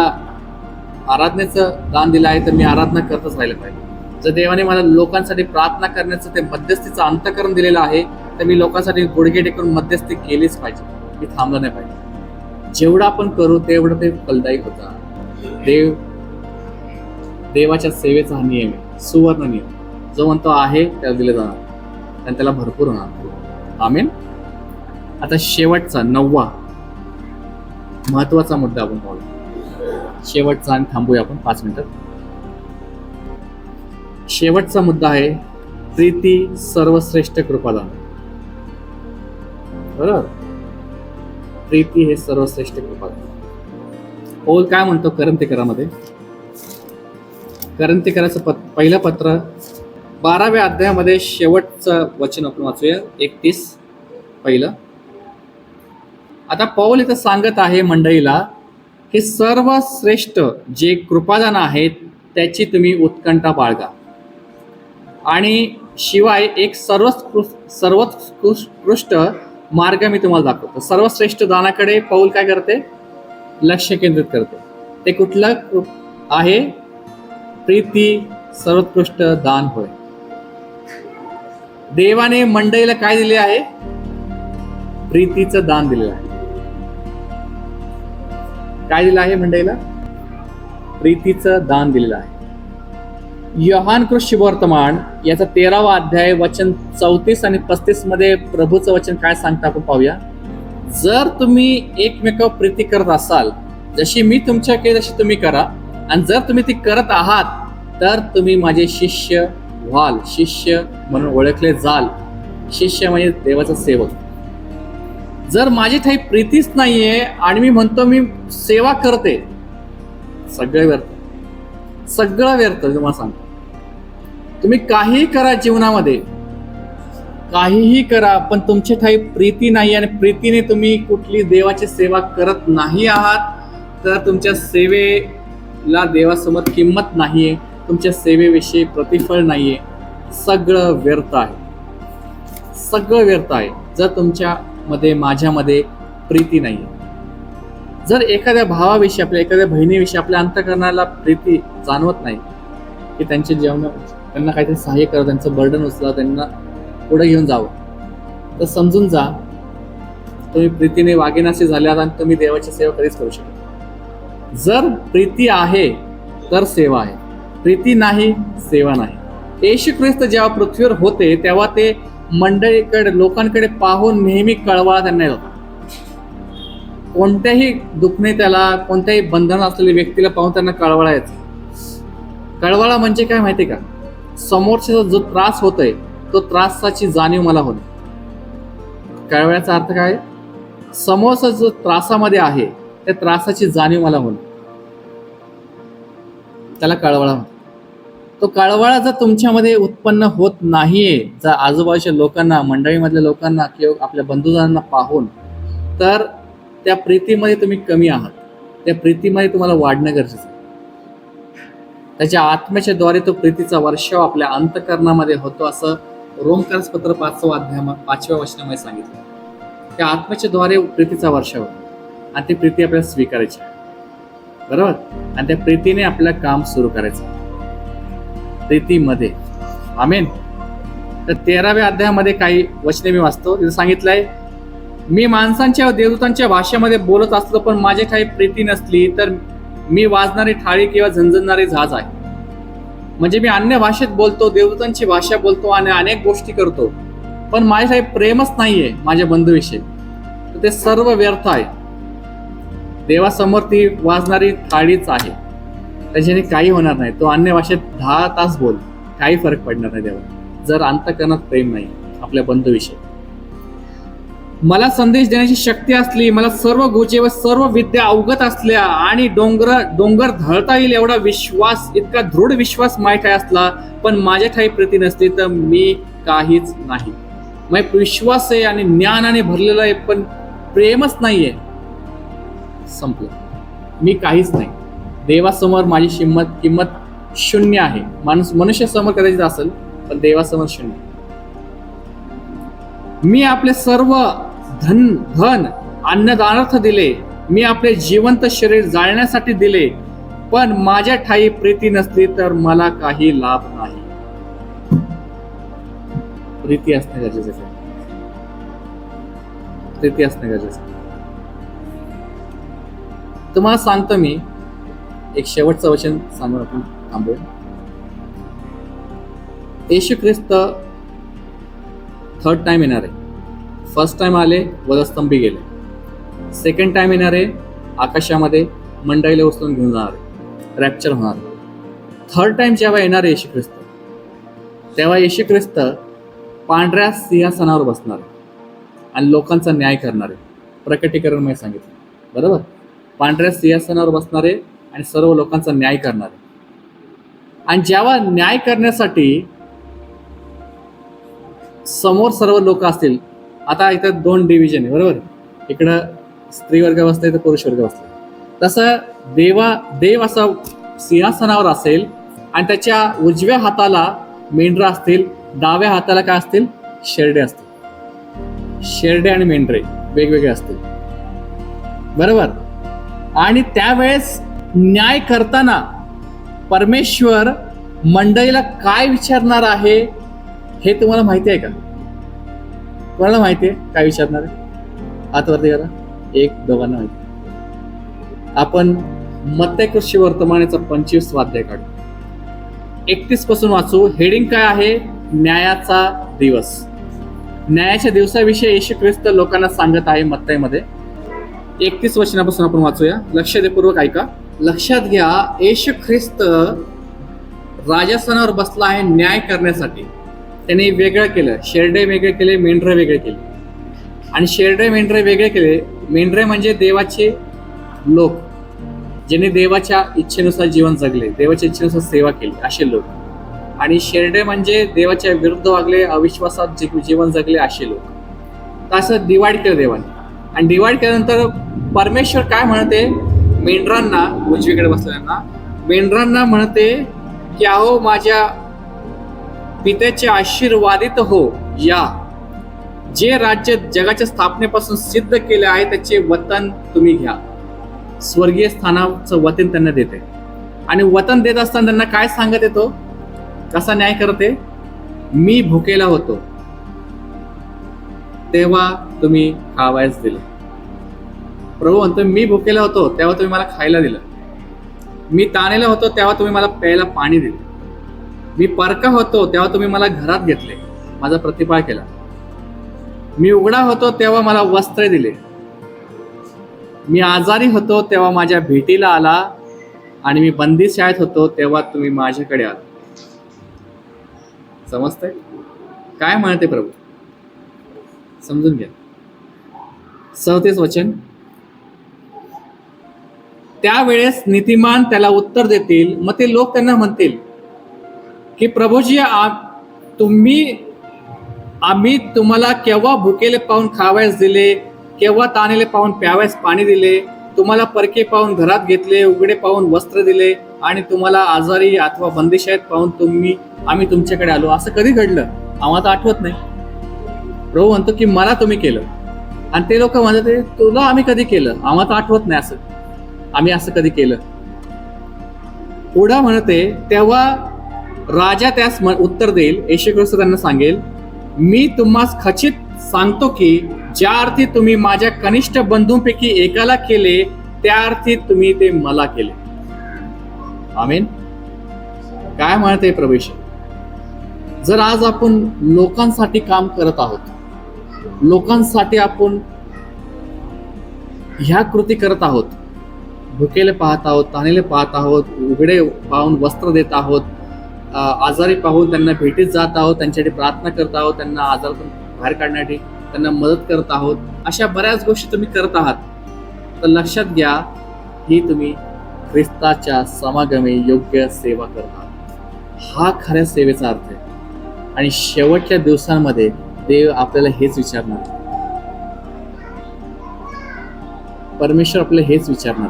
आराधनेचं दान दिलं आहे तर मी आराधना करतच राहिलं पाहिजे. जर देवाने मला लोकांसाठी प्रार्थना करण्याचं ते मध्यस्थीचं अंतःकरण दिलेलं आहे तर मी लोकांसाठी गुडघे टेकून मध्यस्थी केलीच पाहिजे, मी थांबलं नाही पाहिजे. जेवढं आपण करू तेवढं ते फलदायी होतं. देवाच्या सेवेचा हा नियम आहे, सुवर्ण नियम. जो म्हणतो आहे त्याला दिले जाणार आणि त्याला भरपूर होणार. आमेन. आता शेवटचा 9वा महत्वाचा मुद्दा आपण पाहूया. शेवटचा, आणि थांबूया आपण 5 मिनिटात. शेवटचा मुद्दा आहे प्रीती सर्वश्रेष्ठ कृपादान. बरोबर? प्रीती हे सर्वश्रेष्ठ कृपादान. पौल काय म्हणतो करंथीकरामध्ये? करंथीकराचं पहिलं पत्र 12व्या अध्यायामध्ये शेवटचं वचन आपण वाचूया, 31 पहिलं. आता पौल इथं सांगत आहे मंडळीला की सर्वश्रेष्ठ जे कृपादान आहेत त्याची तुम्ही उत्कंठा बाळगा, आणि शिवाय एक सर्वोत्कृष्ट मार्ग मी तुम्हाला दाखवतो. सर्वश्रेष्ठ दानाकडे पौल काय करते? लक्ष केंद्रित करते. ते कुठलं आहे? प्रीती सर्वोत्कृष्ट दान होय. देवाने मंडळीला काय दिले आहे? प्रीतीचं दान दिलेलं आहे. काय दिलं आहे मंडळीला? प्रीतीचं दान दिलेलं आहे. योहान कृत शुभवर्तमान याचा 13वा अध्याय वचन 34 आणि 35 मध्ये प्रभूचं वचन काय सांगतं आपण पाहूया. जर तुम्ही एकमेकावर प्रीती करत असाल, जशी मी तुमच्या केली तशी तुम्ही करा, आणि जर तुम्ही ती करत आहात तर तुम्ही माझे शिष्य व्हाल, शिष्य म्हणून ओळखले जाल. शिष्य म्हणजे देवाचा सेवक. जर माझी ठाई प्रीतीच नाहीये आणि मी म्हणतो मी सेवा करते, सगळं व्यर्थ, सगळं व्यर्थ. तुम्हाला सांगतो, तुम्ही काहीही करा जीवनामध्ये, काहीही करा, पण तुमची ठाई प्रीती नाही आणि प्रीतीने तुम्ही कुठली देवाची सेवा करत नाही आहात, तर तुमच्या सेवेला देवासमोर किंमत नाहीये, तुमच्या सेवेविषयी प्रतिफळ नाहीये. सगळं व्यर्थ आहे, सगळं व्यर्थ आहे जर तुमच्यामध्ये, माझ्यामध्ये प्रीती नाहीये. जर एखाद्या भावाविषयी, आपल्या एखाद्या बहिणीविषयी आपल्या अंतःकरणाला प्रीती जाणवत नाही की त्यांचे जेवण, त्यांना काहीतरी सहाय्य करा, त्यांचं बर्डन उचला, त्यांना पुढे घेऊन जावं, तर समजून जा तुम्ही प्रीतीने वागेनासे झाल्यात आणि तुम्ही देवाची सेवा कधीच करू शकता. जर प्रीती आहे तर सेवा आहे, प्रीती नाही सेवा नाही. येशू ख्रिस्त जेव्हा पृथ्वीवर होते तेव्हा ते मंडळीकडे, लोकांकडे पाहून नेहमी कळवळा त्यांना येत होता. कोणत्याही दुखणे, त्याला कोणत्याही बंधन असलेल्या व्यक्तीला पाहून त्यांना कळवळा यायचा. कळवळा म्हणजे काय माहिती का? समोरचा जो त्रास होतोय तो त्रासाची जाणीव मला होणे. कळवळ्याचा अर्थ काय? समोरचा जो त्रासामध्ये आहे त्या त्रासाची जाणीव मला होईल. त्याला कळवळा म्हणतात. तो कळवळा जर तुमच्यामध्ये उत्पन्न होत नाहीये, जर आजूबाजूच्या लोकांना, मंडळीमधल्या लोकांना किंवा आपल्या बंधुजनांना पाहून, तर त्या प्रीतीमध्ये तुम्ही कमी आहात. त्या प्रीतीमध्ये तुम्हाला वाढणं गरजेचं आहे. त्याच्या आत्म्याच्या द्वारे तो प्रीतीचा वर्षाव आपल्या अंतःकरणामध्ये होतो, असं रोमकर्सपत्र 5व्या वचनामध्ये सांगितलं. त्या आत्म्याच्या द्वारे प्रीतीचा वर्षाव होतो आणि ती प्रीती आपल्याला स्वीकारायची आहे, बरोबर. आणि त्या प्रीतीने आपलं काम सुरू करायचं प्रीतीमध्ये. आमेन. तर 13व्या अध्यायामध्ये काही वचने मी वाचतो. तिथे सांगितलंय, मी माणसांच्या व देवदूतांच्या भाषेमध्ये बोलत असलो पण माझे काही प्रीती नसली तर मी वाजणारी थाळी किंवा झणझणणारी झाज आहे. म्हणजे मी अन्य भाषेत बोलतो, देवदूतांची भाषा बोलतो आणि अनेक गोष्टी करतो, पण माझे काही प्रेमच नाहीये माझ्या बंधूविषयी, तर ते सर्व व्यर्थ आहे. देवासमोर ती वाजणारी थाळीच आहे, त्याच्याने काही होणार नाही. तो अन्य भाषेत 10 तास बोल, काही फरक पडणार नाही देवा, जर अंतःकरणात प्रेम नाही आपल्या बंधूविषयी. मला संदेश देण्याची शक्ती असली, मला सर्व गुजे व सर्व विद्या अवगत असल्या आणि डोंगर धळता येईल एवढा विश्वास, इतका दृढ विश्वास माझ्या असला, पण माझ्या ठाई प्रीती नसली तर मी काहीच नाही. मग विश्वास आहे आणि ज्ञानाने भरलेला आहे, पण प्रेमच नाहीये, संपलं. मी काहीच नाही. देवासमोर माझी किंमत शून्य आहे. मनुष्यासमोर कदाचित असेल, पण देवासमोर शून्य. मी आपले सर्व धन अन्नदानार्थ दिले, मी आपले जिवंत शरीर जाळण्यासाठी दिले, पण माझ्या ठाई प्रीती नसली तर मला काही लाभ नाही. प्रीती असणे गरजेचं आहे. प्रीती असणे गरजेचं आहे. तुम्हाला सांगतो मी, एक शेवटचं वचन सांगून आपण थांबूया. येशू ख्रिस्त 3rd टाइम येणार आहे. फर्स्ट टाइम आले, वधस्तंभी गेले. 2nd टाइम येणार आहे, आकाशामध्ये मंडळीला उचलून घेऊन जाणार आहे, रॅप्चर होणार आहे. 3rd टाइम जेव्हा येणार आहे येशू ख्रिस्त, तेव्हा येशू ख्रिस्त पांढऱ्या सिंहासनावर बसणार आहे आणि लोकांचा न्याय करणार आहे. प्रकटीकरण मी सांगितलं, बरोबर. पांढऱ्या सिंहासनावर बसणार आहे आणि सर्व लोकांचा न्याय करणार आहे. आणि जेव्हा न्याय करण्यासाठी समोर सर्व लोक असतील, आता इथं 2 डिव्हिजन आहे, बरोबर. इकडं स्त्री वर्ग बसलाय तर पुरुष वर्ग बसलाय. तसं देव असा सिंहासनावर असेल आणि त्याच्या उजव्या हाताला मेंढरा असतील, डाव्या हाताला काय असतील, शेरडे असतील. शेरडे आणि मेंढरे वेगवेगळे असतील, बरोबर. आणि त्यावेळेस न्याय करताना परमेश्वर मंडळीला काय विचारणार आहे हे तुम्हाला माहिती आहे का? कोणाला माहिती आहे काय विचारणार आहे? हातवरती करा. 1-2 माहिती. आपण मत्तई कृषी वर्तमानाचा 25 अध्याय काढू. 31 पासून वाचू. हेडिंग काय आहे? न्यायाचा दिवस. न्यायाच्या दिवसाविषयी येशू ख्रिस्त लोकांना सांगत आहे मत्तईमध्ये. 31 वचनापासून आपण वाचूया. लक्ष देपूर्वक ऐका. लक्षात घ्या, येशू ख्रिस्त राजासनावर बसला आहे न्याय करण्यासाठी. त्याने वेगळं केलं, शेरडे वेगळे केले, मेंढरे वेगळे केले. आणि शेरडे मेंढरे वेगळे केले. मेंढरे म्हणजे देवाचे लोक, ज्यांनी देवाच्या इच्छेनुसार जीवन जगले, देवाच्या इच्छेनुसार सेवा केली, असे लोक. आणि शेरडे म्हणजे देवाच्या विरुद्ध वागले, अविश्वासात जीवन जगले, असे लोक. तर असं डिवाइड केलं देवाने. आणि डिवाइड केल्यानंतर परमेश्वर काय म्हणते? मेंढरांना, उजवीकडे बसलेल्यांना मेंढरांना म्हणते की अहो माझ्या पित्याचे आशीर्वादित हो या. जे राज्य जगाच्या स्थापनेपासून सिद्ध केले आहे त्याचे वतन तुम्ही घ्या. स्वर्गीय स्थानाचं वतन त्यांना देते. आणि वतन देत असताना त्यांना काय सांगत येतो? कसा न्याय करते? मी भुकेला होतो तेव्हा तुम्ही खावायच दिले. प्रभू म्हणतो, मी भुकेला होतो तेव्हा तुम्ही मला खायला दिलं. मी ताणलेला होतो तेव्हा तुम्ही मला प्यायला पाणी दिले. मी परका होतो तेव्हा तुम्ही मला घरात घेतले, माझा प्रतिपाळ केला. मी उघडा होतो तेव्हा मला वस्त्र दिले. मी आजारी होतो तेव्हा माझ्या भेटीला आला. आणि मी बंदीशाळेत होतो तेव्हा तुम्ही माझ्याकडे आला. समजतंय काय म्हणते प्रभू? समजून घ्या. 37 वचन. त्यावेळेस नीतिमान त्याला उत्तर देतील, मग ते लोक त्यांना म्हणतील की प्रभूजी, आम्ही तुम्हाला केव्हा भुकेले पाहून खावयास दिले, केव्हा ताणेले पाहून प्यावयास पाणी दिले, तुम्हाला परके पाहून घरात घेतले, उघडे पाहून वस्त्र दिले, आणि तुम्हाला आजारी अथवा बंदिशात पाहून आम्ही तुमच्याकडे आलो. असं कधी घडलं? आम्हाला आठवत नाही. प्रभू म्हणतो की मला तुम्ही केलं. आणि ते लोक म्हणतात, तुला आम्ही कधी केलं? आम्हाला आठवत नाही असं, आम्ही असं कधी केलं. पुढं म्हणते, तेव्हा राजा त्यास उत्तर देईल, येशू ख्रिस्त त्यांना सांगेल, मी तुम्हास खचित सांगतो की ज्या अर्थी तुम्ही माझ्या कनिष्ठ बंधूंपैकी एकाला केले, त्या अर्थी तुम्ही ते मला केले. आमीन. काय म्हणते प्रभू येशू? जर आज आपण लोकांसाठी काम करत आहोत, लोकांसाठी आपण ह्या कृती करत आहोत, भुकेले पाहत आहोत, ताणेले पाहत आहोत, उघडे पाहून वस्त्र देत आहोत, आजारी पाहून त्यांना भेटीत जात आहोत, त्यांच्यासाठी प्रार्थना करत आहोत, त्यांना आजारातून बाहेर काढण्यासाठी त्यांना मदत करत आहोत, अशा बऱ्याच गोष्टी तुम्ही करत आहात, तर लक्षात घ्या, ही तुम्ही ख्रिस्ताच्या समागमे योग्य सेवा करत आहात. हा खऱ्या सेवेचा अर्थ आहे. आणि शेवटच्या दिवसांमध्ये देव आपल्याला हेच विचारणार, परमेश्वर आपल्याला हेच विचारणार,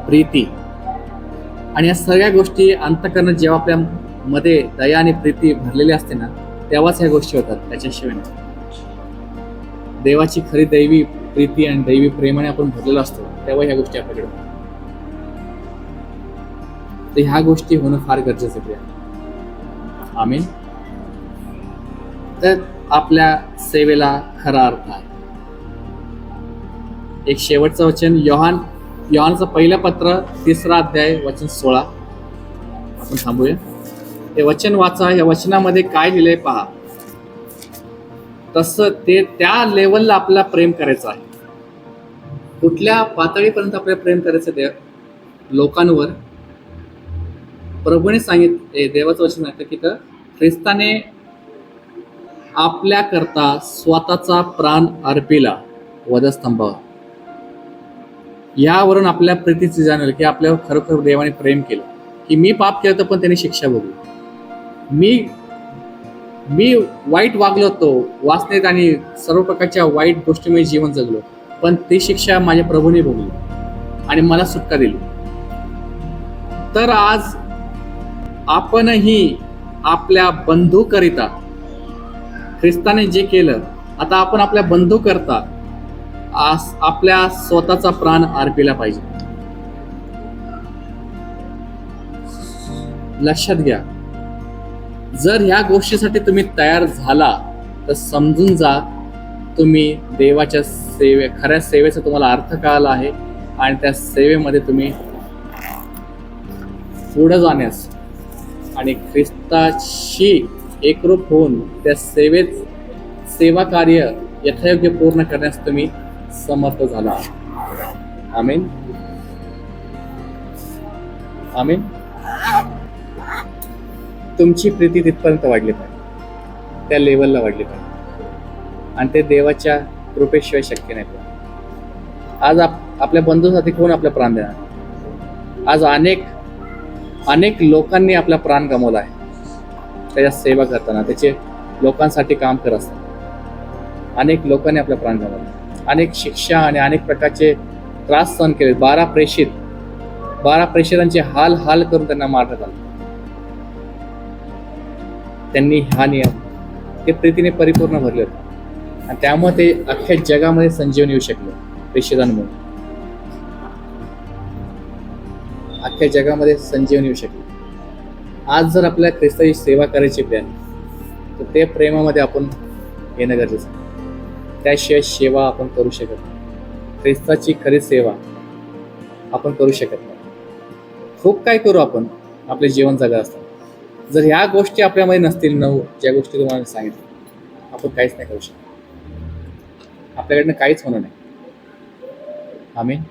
प्रीती. आणि या सगळ्या गोष्टी अंतःकरणात जेव्हा आपल्या मध्ये दया आणि प्रीती भरलेली असते ना, तेव्हाच ह्या गोष्टी होतात, त्याच्याशिवाय नाही. देवाची खरी दैवी प्रीती आणि दैवी प्रेमाने आपण भरलेलो असतो, तेव्हा ह्या गोष्टी आपल्याकडे होतात. तर ह्या गोष्टी होणं फार गरजेचं आहे. आमीन. तर आपल्या सेवेला खरा अर्थ आहे. एक शेवटचं वचन, योहानचं पहिलं पत्र 3 अध्याय वचन 16. आपण थांबूया. हे वचन वाचा. या वचनामध्ये काय लिहिलंय पहा. तसं ते त्या लेवलला आपल्याला प्रेम करायचं आहे. कुठल्या पातळीपर्यंत आपल्याला प्रेम करायचं त्या लोकांवर? प्रभूने सांगितले, देवाचं वचन सांगतं की ख्रिस्ताने आपल्या करता स्वतःचा प्राण अर्पिला वधस्तंभावर. यावरून आपल्या प्रीतीचे जाणवलं की आपल्यावर खरोखर देवाने प्रेम केलं, की मी पाप केलं तर पण त्याने शिक्षा भोगली. मी वाईट वागलो होतो, वासनेत आणि सर्व प्रकारच्या वाईट गोष्टीमुळे जीवन जगलो, पण ती शिक्षा माझ्या प्रभूने भोगली आणि मला सुटका दिली. तर आज आपणही आपल्या बंधूकरिता ख्रिस्ताने जे केलं, आता आपण आपल्या बंधू करता आपल्या स्वतःचा प्राण अर्पिला पाहिजे. लक्षात घ्या, जर ह्या गोष्टीसाठी तुम्ही तयार झाला तर समजून जा, तुम्ही देवाच्या खऱ्या सेवेचा तुम्हाला अर्थ कळाला आहे आणि त्या सेवेमध्ये तुम्ही पुढे जाण्यास आणि ख्रिस्ताशी एकरूप होऊन त्या सेवा कार्य यथायोग्य पूर्ण करण्यास तुम्ही समर्थ झाला. आमीन. आमीन. तुमची प्रीती तिथपर्यंत वाढली पाहिजे, त्या लेवलला वाढली पाहिजे, आणि ते देवाच्या कृपेशिवाय शक्य नाही. आज आपल्या बंधूसाठी कोण आपला प्राण देणार? आज अनेक लोकांनी आपला प्राण गमावला आहे त्याच्या सेवा करताना, त्याचे लोकांसाठी काम करत असताना अनेक लोकांनी आपला प्राण गमावला. अनेक शिक्षा आणि अनेक प्रकारचे त्रास सहन केले. 12 प्रेषितांचे हाल करून त्यांना मारण्यात आलं. त्यांनी हा नियम ते प्रीतीने परिपूर्ण भरले होते आणि त्यामुळे ते अख्ख्या जगामध्ये संजीवन येऊ शकले. प्रेषितांमुळे अख्ख्या जगामध्ये संजीवन येऊ शकले. आज जर आपल्याला ख्रिस्ताची सेवा करायची प्लॅन, तर ते प्रेमामध्ये आपण येणं गरजेचं आहे. त्याशिवाय सेवा आपण करू शकत नाही. ख्रिस्ताची खरी सेवा आपण करू शकत नाही. खूप काय करू आपण आपले जीवन जगत असताना, जर ह्या गोष्टी आपल्यामध्ये नसतील, ज्या गोष्टी तुम्हाला सांगितल्या, आपण काहीच नाही करू शकत. आपल्याकडनं काहीच होणार नाही. आमीन.